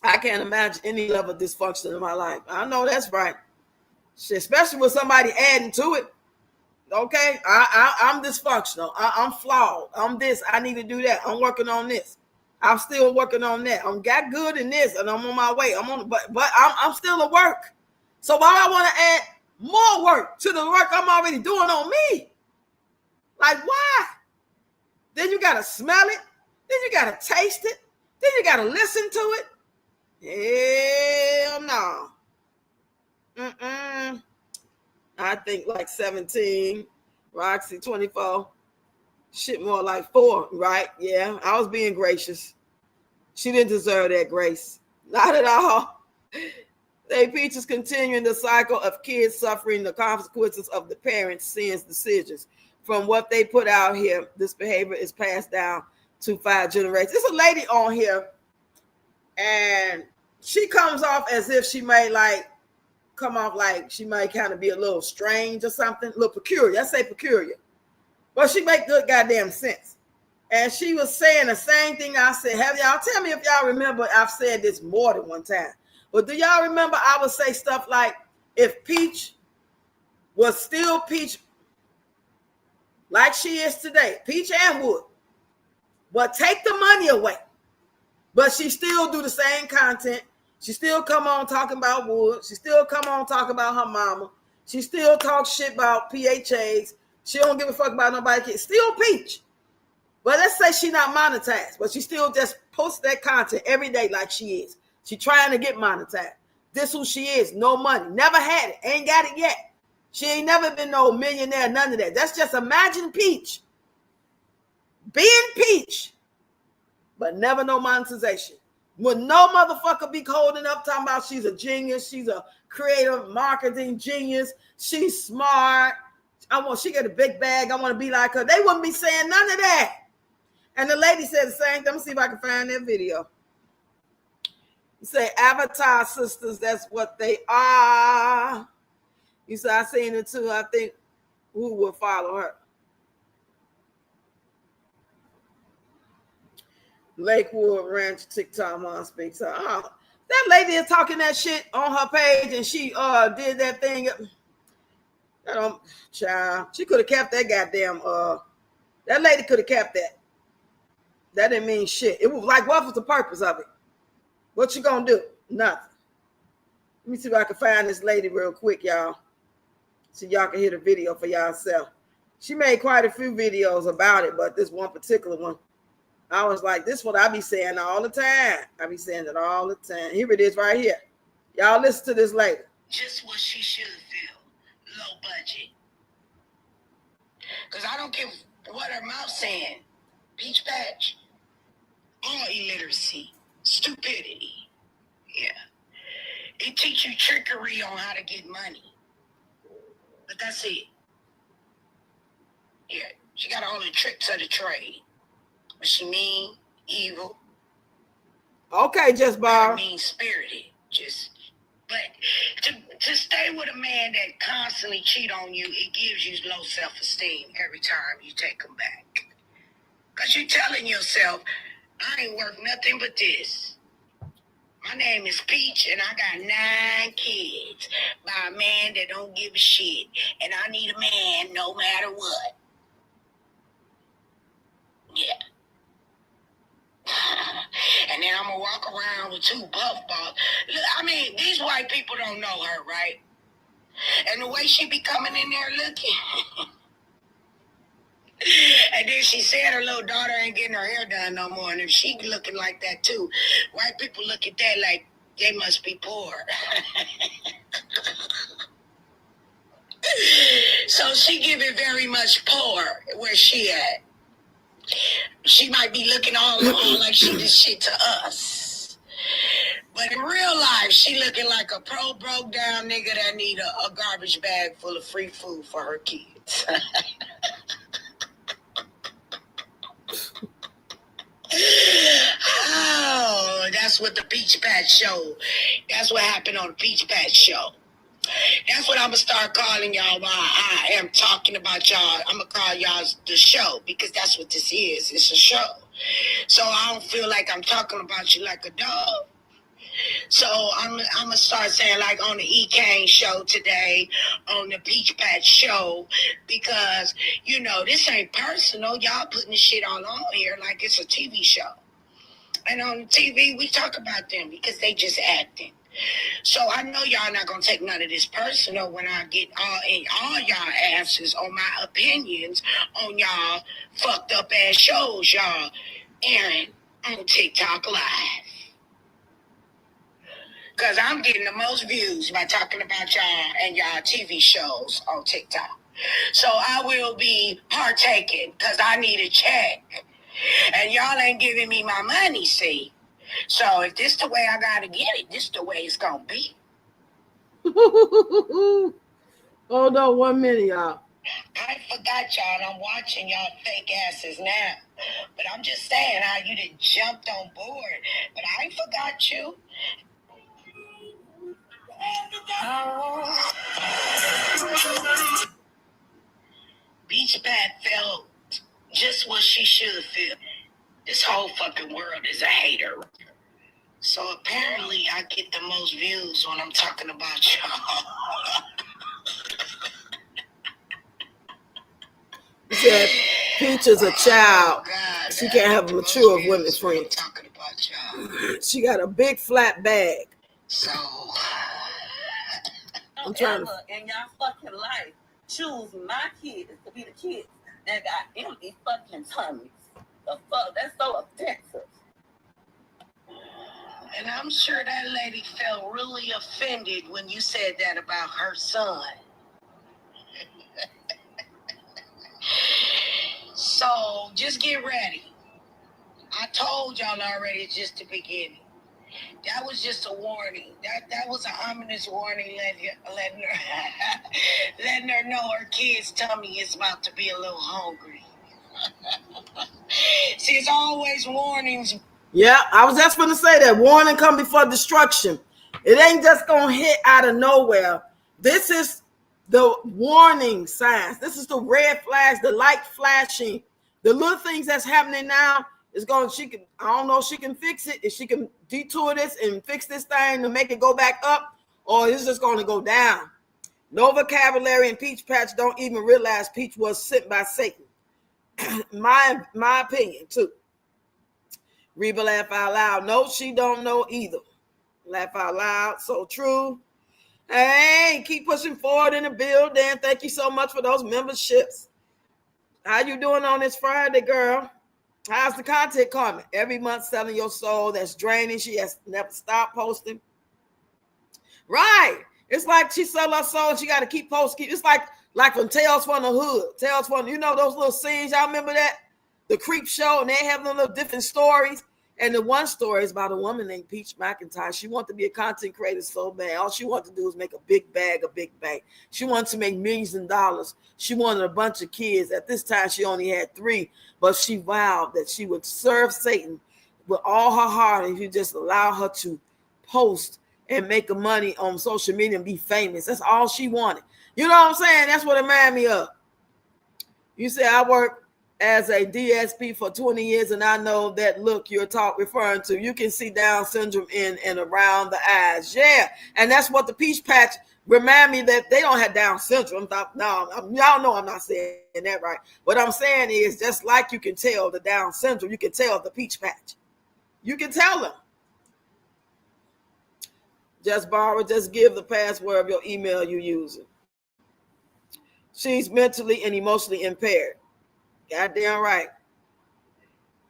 I can't imagine any level of dysfunction in my life. I know that's right. Shit, especially with somebody adding to it. Okay, I'm dysfunctional. I'm flawed. I'm this. I need to do that. I'm working on this. I'm still working on that. I'm got good in this, and I'm on my way. But I'm still at work. So why I want to add more work to the work I'm already doing on me? Like why? Then you gotta smell it. Then you gotta taste it. Then you gotta listen to it. Hell no. I think like 17, Roxy 24, shit more like 4, right? Yeah, I was being gracious. She didn't deserve that grace. Not at all. They Peaches continuing the cycle of kids suffering the consequences of the parents' sins decisions. From what they put out here, this behavior is passed down to 5 generations. There's a lady on here, and she comes off as if she may come off like she might kind of be a little strange or something, a little peculiar. I say peculiar. But she make good goddamn sense. And she was saying the same thing I said. Have y'all tell me if y'all remember I've said this more than one time. But do y'all remember I would say stuff like, if Peach was still Peach like she is today, Peach and Wood, but take the money away. But she still do the same content. She still come on talking about Wood. She still come on talking about her mama. She still talks shit about PHAs. She don't give a fuck about nobody. Still Peach. But let's say she not monetized, but she still just posts that content every day like she is. She trying to get monetized. This who she is. No money. Never had it. Ain't got it yet. She ain't never been no millionaire, none of that. That's just imagine Peach. Being Peach. But never no monetization. When no motherfucker be holding up talking about she's a genius, she's a creative marketing genius, she's smart, she got a big bag, I want to be like her. They wouldn't be saying none of that. And the lady said the same thing. Let me see if I can find that video. You say Avatar sisters, that's what they are. You say I seen it too. I think who will follow her? Lakewood Ranch TikTok mom speaks. That lady is talking that shit on her page, and she did that thing. Child, she could have kept that goddamn. That lady could have kept that. That didn't mean shit. It was like, what was the purpose of it? What you gonna do? Nothing. Let me see if I can find this lady real quick, y'all, so y'all can hear the video for yourself. She made quite a few videos about it, but this one particular one, I was like, this is what I be saying all the time. I be saying it all the time. Here it is right here. Y'all listen to this later. Just what she should feel. Low budget. Because I don't care what her mouth saying. Peach Patch. All illiteracy. Stupidity. Yeah. It teach you trickery on how to get money. But that's it. Yeah. She got all the tricks of the trade. But she mean, evil. Okay, just bar. Mean spirited. But to stay with a man that constantly cheat on you, it gives you low self-esteem every time you take him back. Because you're telling yourself, I ain't worth nothing but this. My name is Peach, and I got 9 kids by a man that don't give a shit. And I need a man no matter what. Yeah. And then I'm going to walk around with 2 buff balls. I mean, these white people don't know her, right? And the way she be coming in there looking. And then she said her little daughter ain't getting her hair done no more. And if she looking like that too, white people look at that like they must be poor. So she giving very much poor where she at. She might be looking all like she did shit to us. But in real life, she looking like a broke down nigga that need a garbage bag full of free food for her kids. Oh, that's what the Peach Patch show. That's what happened on the Peach Patch show. That's what I'm gonna start calling y'all while I am talking about y'all. I'm gonna call y'all the show because that's what this is. It's a show. So I don't feel like I'm talking about you like a dog. So I'm gonna start saying like on the E. Kane show today, on the Peach Patch show, because you know this ain't personal. Y'all putting this shit all on here like it's a TV show. And on TV, we talk about them because they just acting. So I know y'all not gonna take none of this personal when I get all y'all answers on my opinions on y'all fucked up ass shows y'all airing on TikTok Live. Cause I'm getting the most views by talking about y'all and y'all TV shows on TikTok. So I will be partaking because I need a check. And y'all ain't giving me my money, see? So if this the way I gotta get it, this the way it's gonna be. Hold on 1 minute, y'all. I forgot y'all, and I'm watching y'all fake asses now. But I'm just saying how you done jumped on board. But I ain't forgot you. Beach Pat felt just what she should feel. This whole fucking world is a hater. So apparently I get the most views when I'm talking about y'all. He said Peach is a child. God, She can't have a mature women I'm friend. talking about y'all. She got a big flat bag. So I'm trying to. In your fucking life, choose my kids to be the kids that got empty fucking tummies. The fuck, that's so offensive. and I'm sure that lady felt really offended when you said that about her son. So just get ready. I told y'all already it's just the beginning. That was just a warning. That was an ominous warning letting her letting her know her kid's tummy is about to be a little hungry. See, it's always warnings. Yeah, I was just going to say that warning come before destruction. It ain't just going to hit out of nowhere. This is the warning signs. This is the red flags, the light flashing, the little things that's happening now. Is going. I don't know if she can fix it. If she can detour this and fix this thing to make it go back up, or it's just going to go down. No vocabulary, and Peach Patch don't even realize Peach was sent by Satan. my opinion too. Reba laugh out loud. No, she don't know either. Laugh out loud. So true. Hey, keep pushing forward in the building. Thank you so much for those memberships. How you doing on this Friday, girl? How's the content coming? Every month selling your soul. That's draining. She has never stopped posting. Right. It's like she sell her soul and she got to keep posting. It's like from Tales from the Hood. Tales from, you know, those little scenes. Y'all remember that? The Creep Show, and they have them little different stories. And the one story is about a woman named Peach McIntyre. She wanted to be a content creator so bad. All she wanted to do was make a big bag. She wanted to make millions of dollars. She wanted a bunch of kids. At this time, she only had 3. But she vowed that she would serve Satan with all her heart if you just allow her to post and make money on social media and be famous. That's all she wanted. You know what I'm saying? That's what it reminded me of. You say, I work as a DSP for 20 years, and I know that look you're referring to. You can see Down syndrome in and around the eyes. Yeah, and that's what the Peach Patch remind me that they don't have Down syndrome. No, y'all know I'm not saying that right. What I'm saying is just like you can tell the Down syndrome, you can tell the Peach Patch. You can tell them. Just Barbara, just give the password of your email you're using. She's mentally and emotionally impaired. Goddamn right.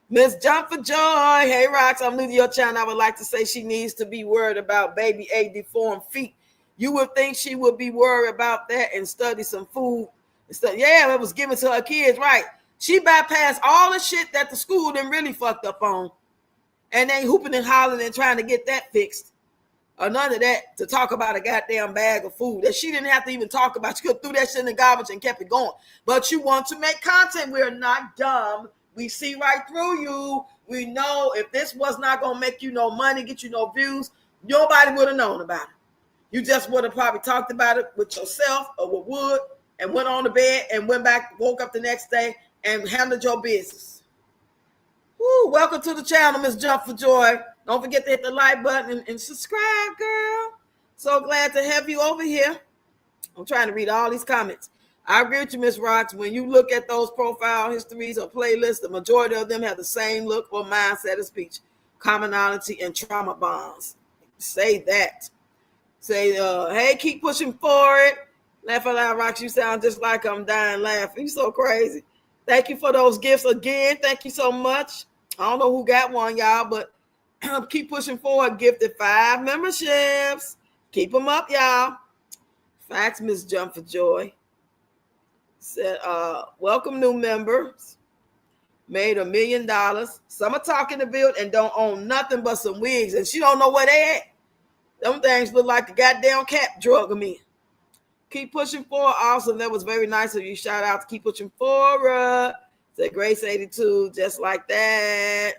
Miss Jump for Joy. Hey, Rox, I'm new to your channel. I would like to say she needs to be worried about baby A deformed feet. You would think she would be worried about that and study some food and stuff. Yeah, it was given to her kids, right? She bypassed all the shit that the school done really fucked up on. And they hooping and hollering and trying to get that fixed. or none of that to talk about a goddamn bag of food that she didn't have to even talk about. She could threw that shit in the garbage and kept it going. But you want to make content. We're not dumb. We see right through you. We know if this was not going to make you no money, get you no views, nobody would have known about it. You just would have probably talked about it with yourself or with Wood and went on to bed and went back, woke up the next day and handled your business. Woo, welcome to the channel, Miss Jump for Joy. Don't forget to hit the like button and subscribe, girl. So glad to have you over here. I'm trying to read all these comments. I agree with you, Miss Rocks. When you look at those profile histories or playlists, the majority of them have the same look or mindset as Peach, commonality and trauma bonds. Say that. Say, hey, keep pushing forward. Laugh out loud, Rocks. You sound just like I'm dying laughing. You so crazy. Thank you for those gifts again. Thank you so much. I don't know who got one, y'all, but keep pushing forward. Gifted 5 memberships. Keep them up, y'all. Facts, Miss Jump for Joy. Said, welcome new members. Made $1 million. Some are talking the build and don't own nothing but some wigs, and she don't know where they at. Them things look like a goddamn cat drug them in. Keep pushing forward. Awesome. That was very nice of you. Shout out to keep pushing forward. Said Grace 82, just like that.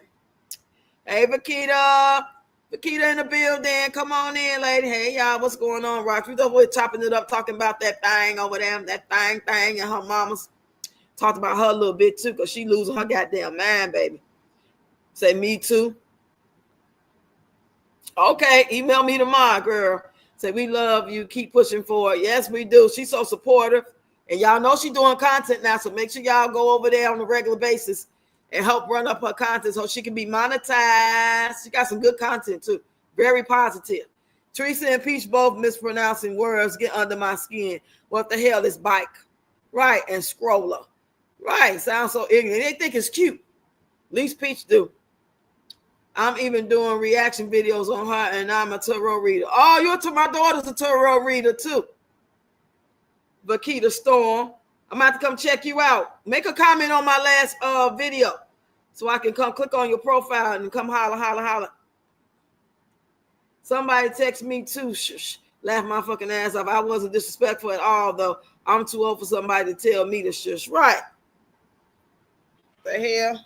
Hey, Vakita. Vakita in the building. Come on in, lady. Hey, y'all. What's going on, Rock? We over here chopping it up, talking about that thing over there. That thing, and her mama's. Talked about her a little bit, too, because she losing her goddamn mind, baby. Say, me, too. Okay, email me tomorrow, girl. Say, we love you. Keep pushing forward. Yes, we do. She's so supportive. And y'all know she's doing content now, so make sure y'all go over there on a regular basis and help run up her content so she can be monetized. She got some good content, too. Very positive. Teresa and Peach both mispronouncing words. Get under my skin. What the hell is bike? Right, and scroller. Right, sounds so ignorant. They think it's cute. At least Peach do. I'm even doing reaction videos on her, and I'm a tarot reader. Oh, my daughter's a tarot reader, too. Vakita Storm. I'm about to come check you out. Make a comment on my last video so I can come click on your profile and come holler. Somebody text me, too. Shh. Laugh my fucking ass off. I wasn't disrespectful at all, though. I'm too old for somebody to tell me to shush. Right. The hell?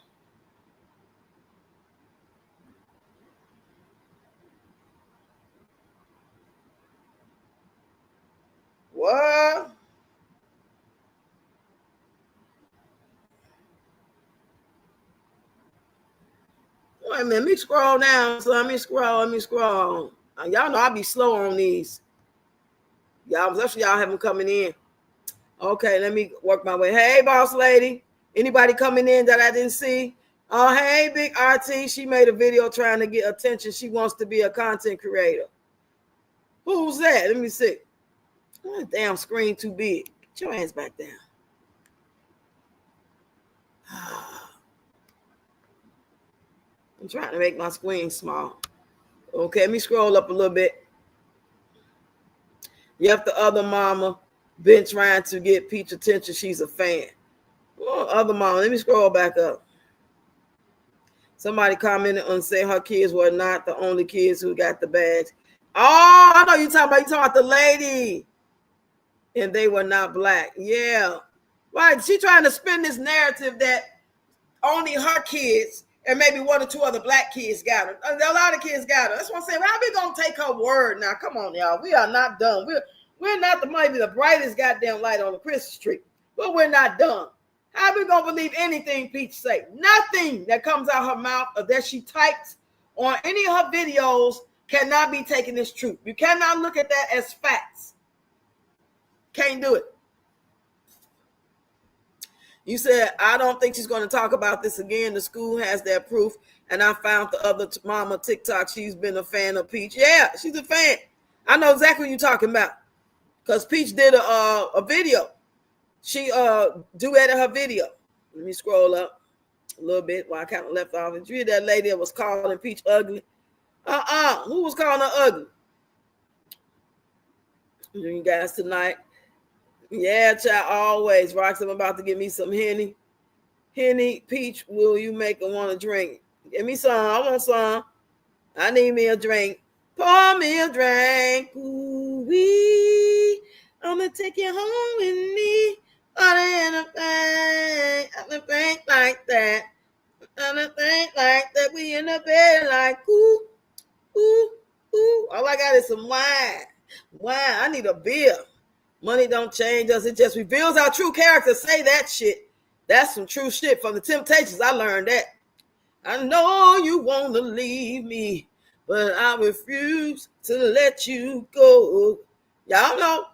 What? Wait a minute. Let me scroll down. So let me scroll. Y'all know I be slow on these. Y'all, especially y'all have them coming in. Okay, let me work my way. Hey, boss lady. Anybody coming in that I didn't see? Oh, hey, Big RT. She made a video trying to get attention. She wants to be a content creator. Who's that? Let me see. Oh, damn screen too big. Get your hands back down. I'm trying to make my screen small. Okay, let me scroll up a little bit. Yep, the other mama been trying to get Peach attention. She's a fan. Oh, other mama, let me scroll back up. Somebody commented on saying her kids were not the only kids who got the bags. Oh, I know you're talking about the lady. And they were not black. Yeah. Right. She trying to spin this narrative that only her kids and maybe 1 or 2 other black kids got her. A lot of kids got her. That's what I'm saying. How we gonna take her word now? Come on, y'all. We are not done. We're not maybe the brightest goddamn light on the Christmas tree, but we're not done. How we gonna believe anything Peach say? Nothing that comes out her mouth or that she types on any of her videos cannot be taken as truth. You cannot look at that as facts. Can't do it. You said, I don't think she's going to talk about this again. The school has that proof. And I found the other mama TikTok. She's been a fan of Peach. Yeah, she's a fan. I know exactly what you're talking about. Because Peach did a video. She duetted her video. Let me scroll up a little bit while I kind of left off. Did you hear that lady that was calling Peach ugly? Who was calling her ugly? You guys tonight. Yeah, child, always. Rox, I'm about to give me some Henny. Henny, Peach, will you make her want to drink? Give me some. I want some. I need me a drink. Pour me a drink. Ooh-wee. I'ma take you home with me. Anything like that. Anything like that. We in the bed like ooh, ooh, ooh. All I got is some wine. Wine. I need a beer. Money don't change us. It just reveals our true character. Say that shit. That's some true shit from the Temptations. I learned that. I know you want to leave me, but I refuse to let you go. Y'all know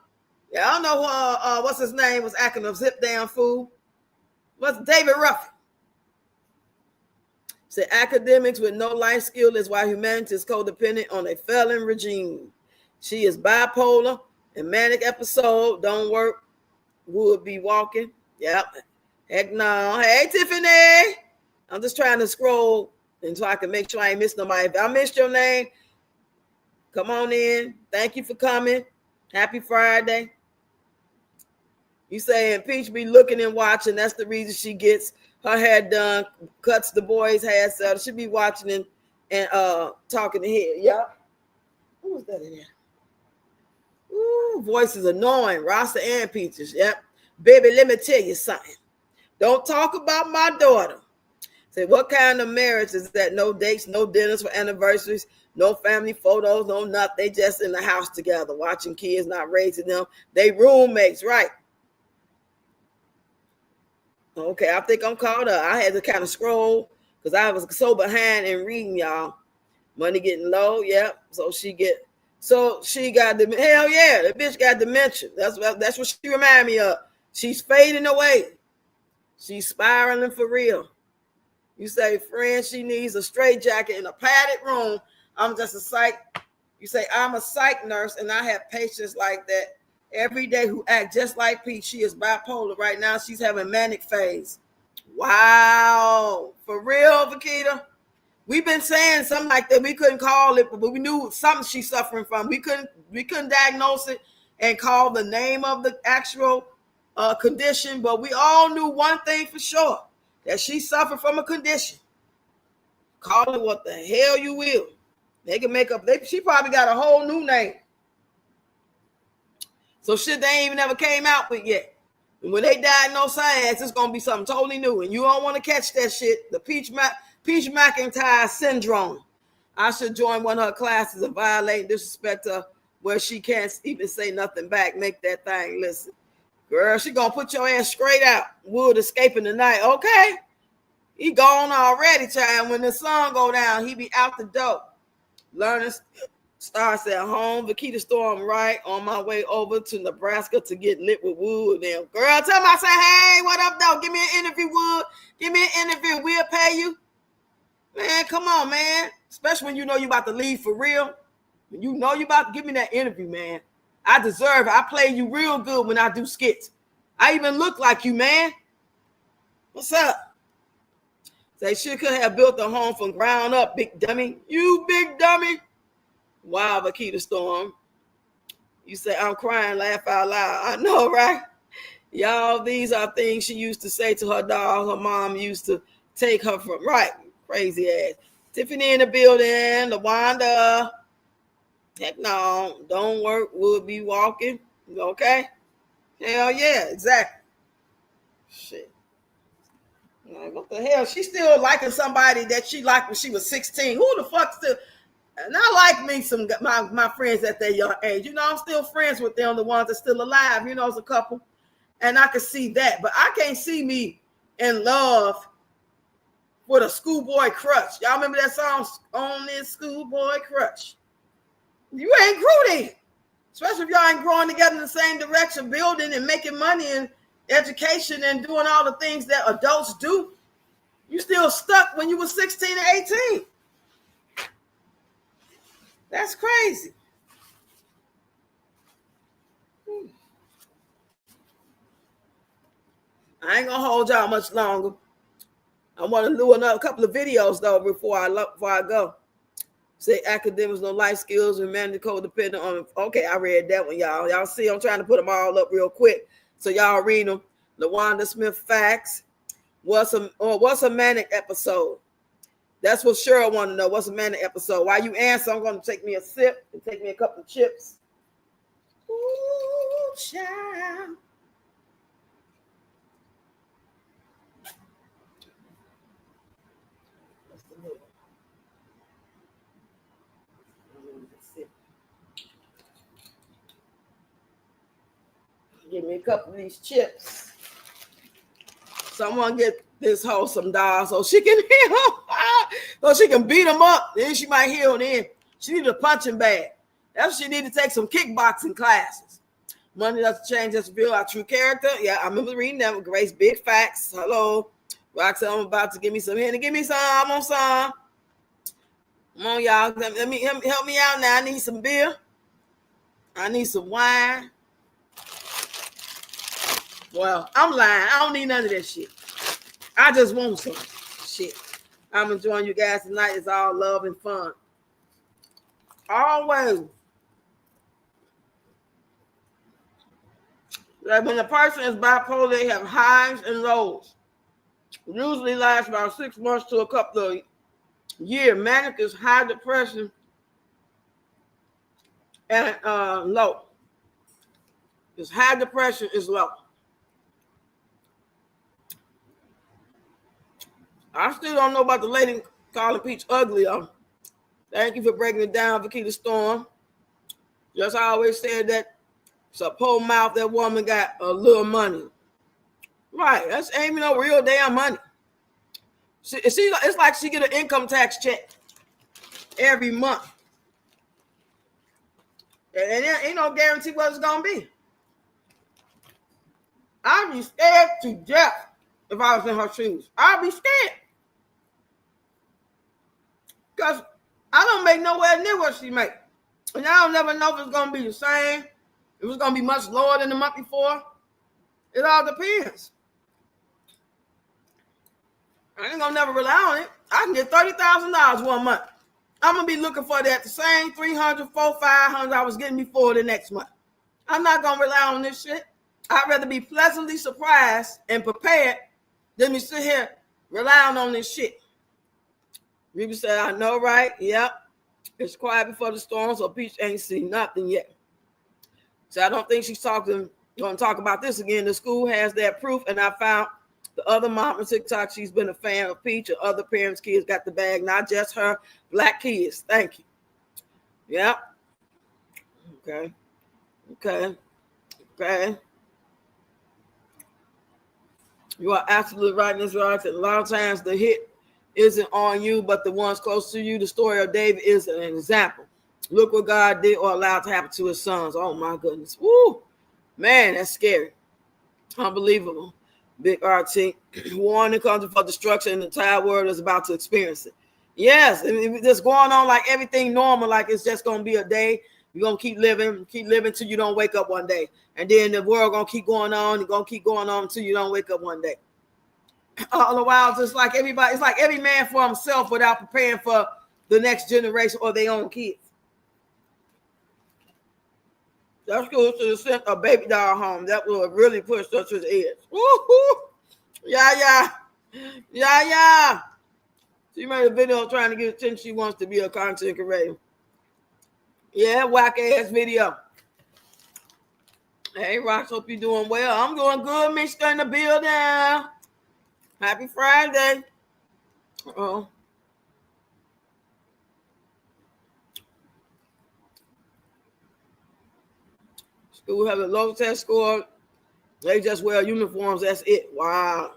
what's his name was acting a zip down fool? What's David Ruffin? Said academics with no life skill is why humanity is codependent on a felon regime. She is bipolar and manic episode. Don't work. Would be walking. Yep. Heck no. Hey, Tiffany. I'm just trying to scroll and so I can make sure I ain't miss nobody. If I missed your name, come on in. Thank you for coming. Happy Friday. You saying Peach be looking and watching. That's the reason she gets her hair done, cuts the boys' hair so she be watching and talking to him. Yep. Who was that in there? Ooh, voice is annoying. Rasta and Peaches. Yep. Baby, let me tell you something. Don't talk about my daughter. Say, what kind of marriage is that? No dates, no dinners for anniversaries, no family photos, no nothing. They just in the house together, watching kids, not raising them. They roommates, right? Okay, I think I'm caught up. I had to kind of scroll because I was so behind in reading, y'all. Money getting low, yep. So she got the hell yeah, the bitch got dementia. That's what she remind me of. She's fading away. She's spiraling for real. You say, friend, she needs a straitjacket in a padded room. I'm just a psych. You say, I'm a psych nurse, and I have patients like that every day who act just like Pete. She is bipolar right now. She's having manic phase. Wow. For real, Vakita? We've been saying something like that. We couldn't call it, but we knew something she's suffering from. We couldn't diagnose it and call the name of the actual condition, but we all knew one thing for sure, that she suffered from a condition. Call it what the hell you will. They can make up. She probably got a whole new name. So shit they ain't even never came out with yet. And when they diagnose her ass, it's gonna be something totally new. And you don't want to catch that shit. The Peach McIntyre syndrome. I should join one of her classes and violate and disrespect her where she can't even say nothing back. Make that thing listen. Girl, she gonna put your ass straight out. Wood escaping tonight. Okay. He gone already, child. When the sun go down, he be out the door. Learning starts at home. Vakita Storm, right on my way over to Nebraska to get lit with Wood. Now, girl, tell me, I say, hey, what up, though? Give me an interview, Wood. Give me an interview. We'll pay you. Man, come on, man. Especially when you know you about to leave for real. When you know you about to give me that interview, man. I deserve it. I play you real good when I do skits. I even look like you, man. What's up? Say she could have built a home from ground up, big dummy. You big dummy. Wow, Vakita Storm. You say, I'm crying, laugh out loud. I know, right? Y'all, these are things she used to say to her doll. Her mom used to take her from. Right. Crazy ass. Tiffany in the building. LaWanda. Heck no. Don't work. Would be walking. Okay? Hell yeah. Exactly. Shit. Like, what the hell? She's still liking somebody that she liked when she was 16. Who the fuck still? And I like me some my friends at that young age. You know, I'm still friends with them, the ones that's still alive. You know, it's a couple. And I can see that. But I can't see me in love with a schoolboy crush. Y'all remember that song, On This Schoolboy Crush? You ain't grew then. Especially if y'all ain't growing together in the same direction, building and making money and education and doing all the things that adults do. You still stuck when you were 16 and 18. That's crazy. I ain't gonna hold y'all much longer. I want to do another couple of videos though before I go. Say academics, no life skills, and man, codependent on. Okay, I read that one, y'all. Y'all see, I'm trying to put them all up real quick so y'all read them. LaWanda Smith facts. What's a manic episode? That's what Cheryl want to know. What's the man of the episode? While you answer, I'm going to take me a sip and take me a couple of chips. Ooh, child. Give me a couple of these chips. Someone get this hoe some dollars so she can heal. So she can beat them up. Then she might heal then. She need a punching bag. That's she need to take some kickboxing classes. Money doesn't change us reveal our true character. Yeah, I remember reading that with Grace. Big facts. Hello. Roxanne, I'm about to give me some here. Give me some. I'm on some. Come on, y'all. Let me help me out now. I need some beer. I need some wine. Well, I'm lying. I don't need none of that shit. I just want some shit. I'm enjoying you guys tonight. It's all love and fun. Always. Like when a person is bipolar, they have highs and lows. It usually lasts about 6 months to a couple of years. Manic is high depression and low. It's high depression is low. I still don't know about the lady calling Peach ugly. Thank you for breaking it down, Vakita Storm. Just I always said that it's a pole mouth. That woman got a little money. Right. That's ain't no real damn money. It's like she get an income tax check every month. And there ain't no guarantee what it's going to be. I'd be scared to death if I was in her shoes. I'd be scared. Because I don't make nowhere near what she make. And I don't never know if it's going to be the same. If it's going to be much lower than the month before. It all depends. I ain't going to never rely on it. I can get $30,000 one month. I'm going to be looking for that the same $300, $400, $500 I was getting before the next month. I'm not going to rely on this shit. I'd rather be pleasantly surprised and prepared than me sit here relying on this shit. Reba said, I know, right? Yep. It's quiet before the storm, so Peach ain't seen nothing yet. So I don't think she's going to talk about this again. The school has that proof, and I found the other mom on TikTok, she's been a fan of Peach, and other parents' kids got the bag, not just her black kids. Thank you. Yep. Okay. You are absolutely right, Ms. Rox. A lot of times the hit isn't on you, but the ones close to you. The story of David is an example. Look what God did or allowed to happen to his sons. Oh, my goodness. Woo! Man, that's scary. Unbelievable. Big RT. Warning comes before destruction, and the entire world is about to experience it. Yes, it's just going on like everything normal, like it's just going to be a day. You're going to keep living till you don't wake up one day. And then the world going to keep going on. It's going to keep going on until you don't wake up one day. All the while, just like everybody, it's like every man for himself without preparing for the next generation or their own kids. That's cool to send a baby doll home. That will really push us to the edge. Woo-hoo. Yeah. She made a video trying to get attention. She wants to be a content creator. Yeah, whack ass video. Hey, Rox, hope you're doing well. I'm doing good, Mister in the building. Happy Friday. Uh-oh. School have a low test score. They just wear uniforms. That's it. Wow.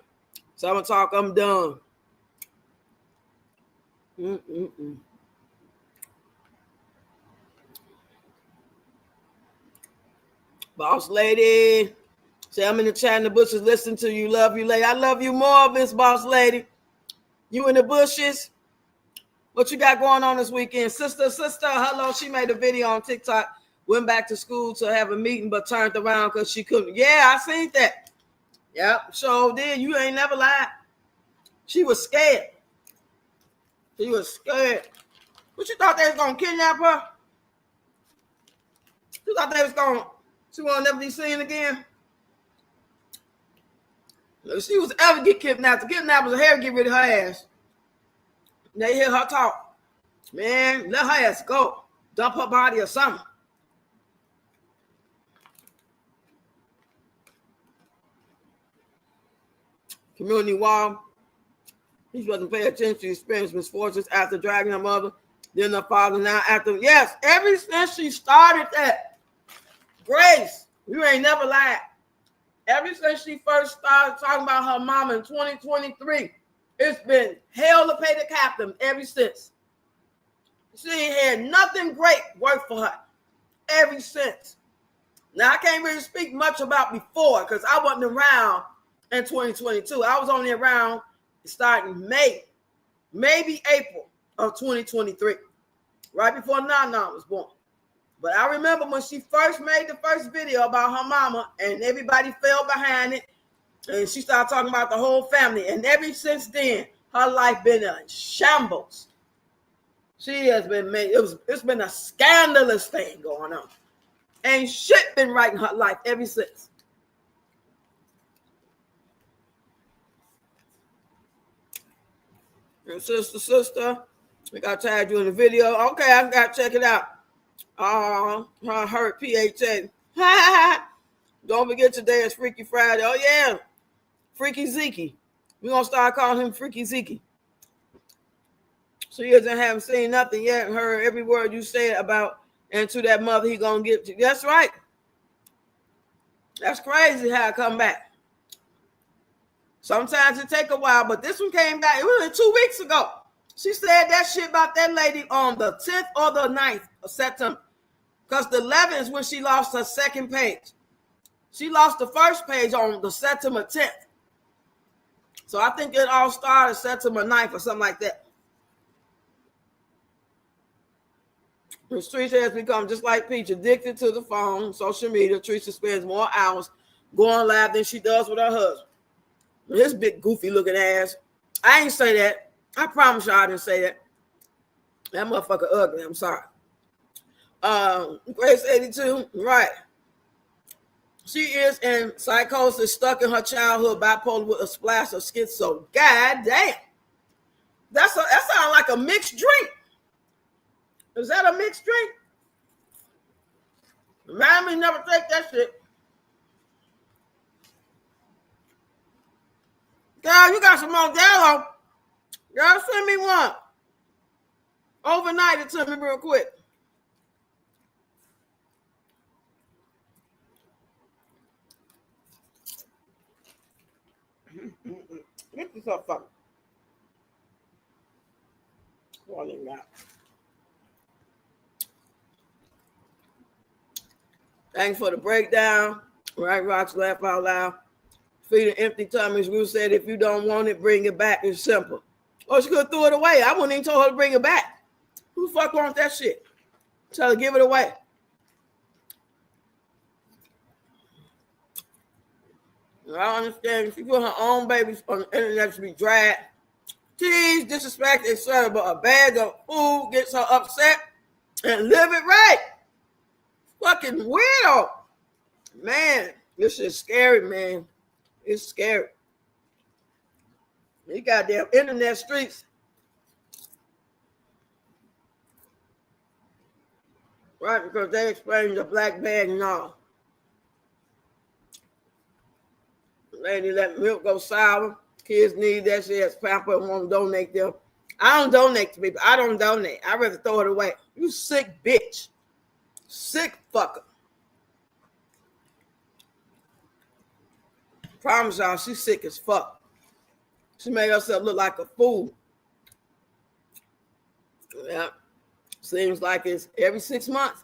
7 o'clock, I'm done. Boss lady. Say I'm in the chat in the bushes. Listen to you. Love you, lady. I love you more, Miss Boss Lady. You in the bushes? What you got going on this weekend? Sister, hello. She made a video on TikTok. Went back to school to have a meeting, but turned around because she couldn't. Yeah, I seen that. Yep. So then you ain't never lied. She was scared. What you thought they was gonna kidnap her? You thought she won't never be seen again? If she was ever get kidnapped, the kidnappers will have to get rid of her ass. They hear her talk. Man, let her ass go. Dump her body or something. Community wall. He wasn't paying attention to experience misfortunes after dragging her mother, then her father. Now after, yes, ever since she started that, Grace, you ain't never lied. Ever since she first started talking about her mama in 2023, it's been hell to pay the captain ever since. She ain't had nothing great work for her ever since. Now, I can't really speak much about before because I wasn't around in 2022. I was only around starting May, maybe April of 2023, right before Nana was born. But I remember when she first made the first video about her mama and everybody fell behind it. And she started talking about the whole family. And ever since then, her life been a shambles. She has been made, it's been a scandalous thing going on. Ain't shit been right in her life ever since. And sister, we got to tag you in the video. Okay, I got to check it out. I heard PHA. Don't forget today is Freaky Friday. Oh, yeah. Freaky Zeke. We're going to start calling him Freaky Zeke. She haven't seen nothing yet and heard every word you said about and to that mother he going to get to. That's right. That's crazy how it come back. Sometimes it take a while, but this one came back. It was 2 weeks ago. She said that shit about that lady on the 10th or the 9th of September. Because the 11th is when she lost her second page. She lost the first page on the September 10th. So I think it all started September 9th or something like that. Teresa has become just like Peach, addicted to the phone, social media. Teresa spends more hours going live than she does with her husband. His big goofy looking ass. I ain't say that. I promise you I didn't say that. That motherfucker ugly. I'm sorry. Grace 82, right. She is in psychosis, stuck in her childhood, bipolar with a splash of schizo. God damn. That sounds like a mixed drink. Is that a mixed drink? Remind me never take that shit. Girl, you got some more Jello. Girl, send me one. Overnight it to me real quick. Get this up, fucker. What do you got? Thanks for the breakdown. Right, Rocks, laugh out loud. Feeding empty tummies. We said if you don't want it, bring it back. It's simple. Oh, she could have threw it away. I wouldn't even told her to bring it back. Who the fuck wants that shit? Tell her to give it away. I understand if you put her own babies on the internet to be dragged, teased, disrespected, etc. But a bag of food gets her upset and live it right. Fucking weirdo. Man, this is scary, man. It's scary. These goddamn internet streets. Right, because they explain the black bag and all. Lady let milk go sour. Kids need that shit as pamper and won't donate them. I don't donate to people. I don't donate. I'd rather throw it away. You sick bitch. Sick fucker. Promise y'all, she's sick as fuck. She made herself look like a fool. Yeah. Seems like it's every 6 months.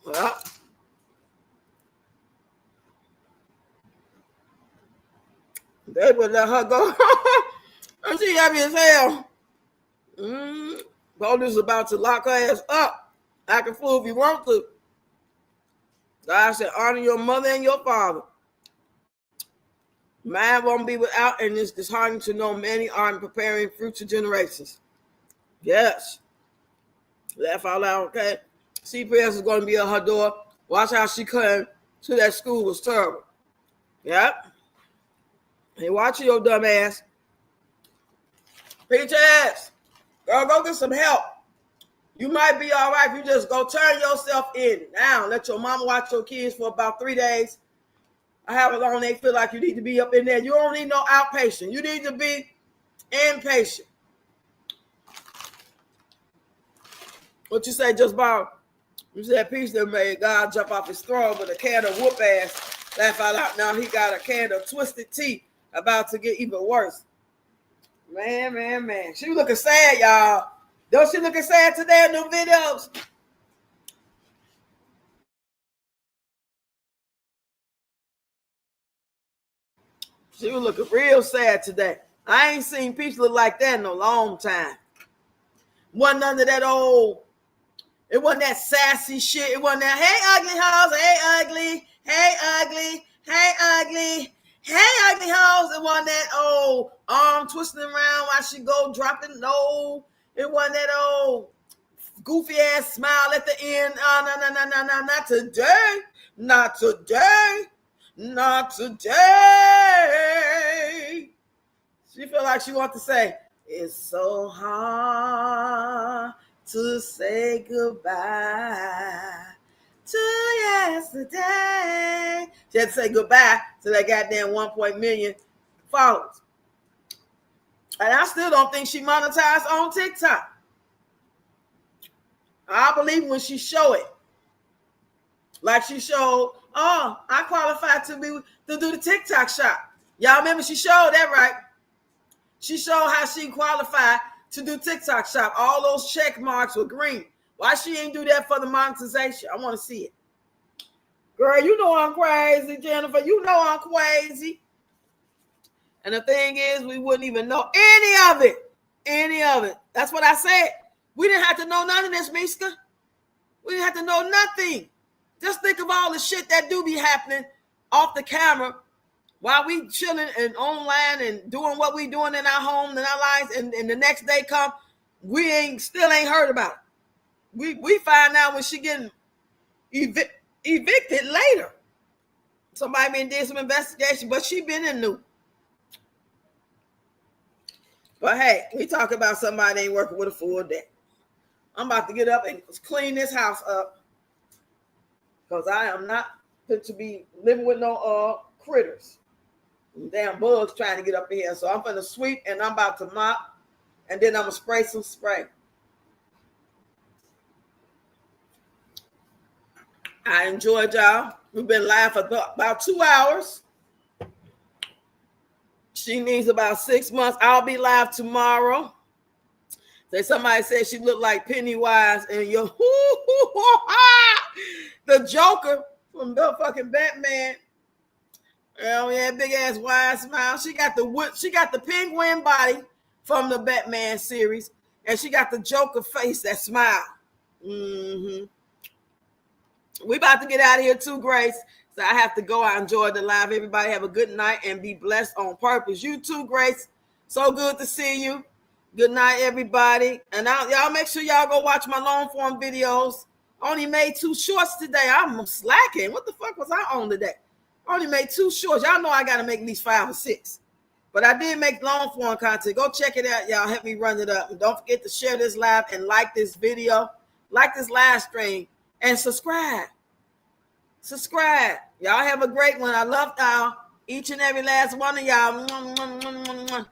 Well, they would let her go. And she happy as hell. Police is about to lock her ass up. Act a fool if you want to. God said, honor your mother and your father. Man won't be without, and it's disheartening to know many aren't preparing future generations. Yes. Laugh out loud, okay? CPS is going to be at her door. Watch how she came to that school was terrible. Yep. Hey, watch your dumb ass. Preach ass. Girl, go get some help. You might be all right if you just go turn yourself in. Now, let your mama watch your kids for about 3 days. However long they feel like you need to be up in there. You don't need no outpatient. You need to be inpatient. What you say, just about? You said peace that made God jump off his throne with a can of whoop ass. Laugh out loud. Now he got a can of twisted tea about to get even worse. Man. She looking sad, y'all. Don't she looking sad today in the videos? She was looking real sad today. I ain't seen Peach look like that in a long time. Wasn't none of that old, it wasn't that sassy shit. It wasn't that, hey, ugly hoes, hey, ugly, hey, ugly, hey, ugly, hey, ugly hoes. It wasn't that old arm twisting around while she go dropping low. It wasn't that old goofy ass smile at the end. Oh, no, not today. Not today. Not today. She feel like she wants to say, it's so hard to say goodbye to yesterday. She had to say goodbye to that goddamn 1 million followers. And I still don't think she monetized on TikTok. I believe when she show it. Like she showed, oh, I qualified to do the TikTok shop. Y'all remember she showed that, right? She showed how she qualified to do TikTok shop. All those check marks were green. Why she ain't do that for the monetization? I want to see it. Girl, you know I'm crazy, Jennifer. You know I'm crazy. And the thing is, we wouldn't even know any of it. Any of it. That's what I said. We didn't have to know none of this, Miska. We didn't have to know nothing. Just think of all the shit that do be happening off the camera while we chilling and online and doing what we doing in our homes and our lives, and the next day come, we still ain't heard about it. We find out when she getting evicted later. Somebody been did some investigation, but she been in new. But hey, we talk about somebody ain't working with a full day. I'm about to get up and clean this house up. Because I am not fit to be living with no critters. Damn bugs trying to get up in here. So I'm going to sweep and I'm about to mop. And then I'm going to spray some spray. I enjoyed y'all. We've been live for about 2 hours. She needs about 6 months. I'll be live tomorrow. Somebody said she looked like Pennywise and the Joker from the fucking Batman. Oh yeah, big ass wide smile. She got the penguin body from the Batman series, and she got the Joker face, that smile. We about to get out of here too, Grace. So I have to go. I enjoyed the live. Everybody have a good night and be blessed on purpose. You too, Grace. So good to see you. Good night, everybody. And y'all make sure y'all go watch my long form videos. I only made 2 shorts today. I'm slacking. What the fuck was I on today? I only made 2 shorts. Y'all know I got to make at least 5 or 6. But I did make long form content. Go check it out, y'all. Help me run it up. And don't forget to share this live and like this video. Like this live stream. And subscribe. Subscribe. Y'all have a great one. I love y'all. Each and every last one of y'all.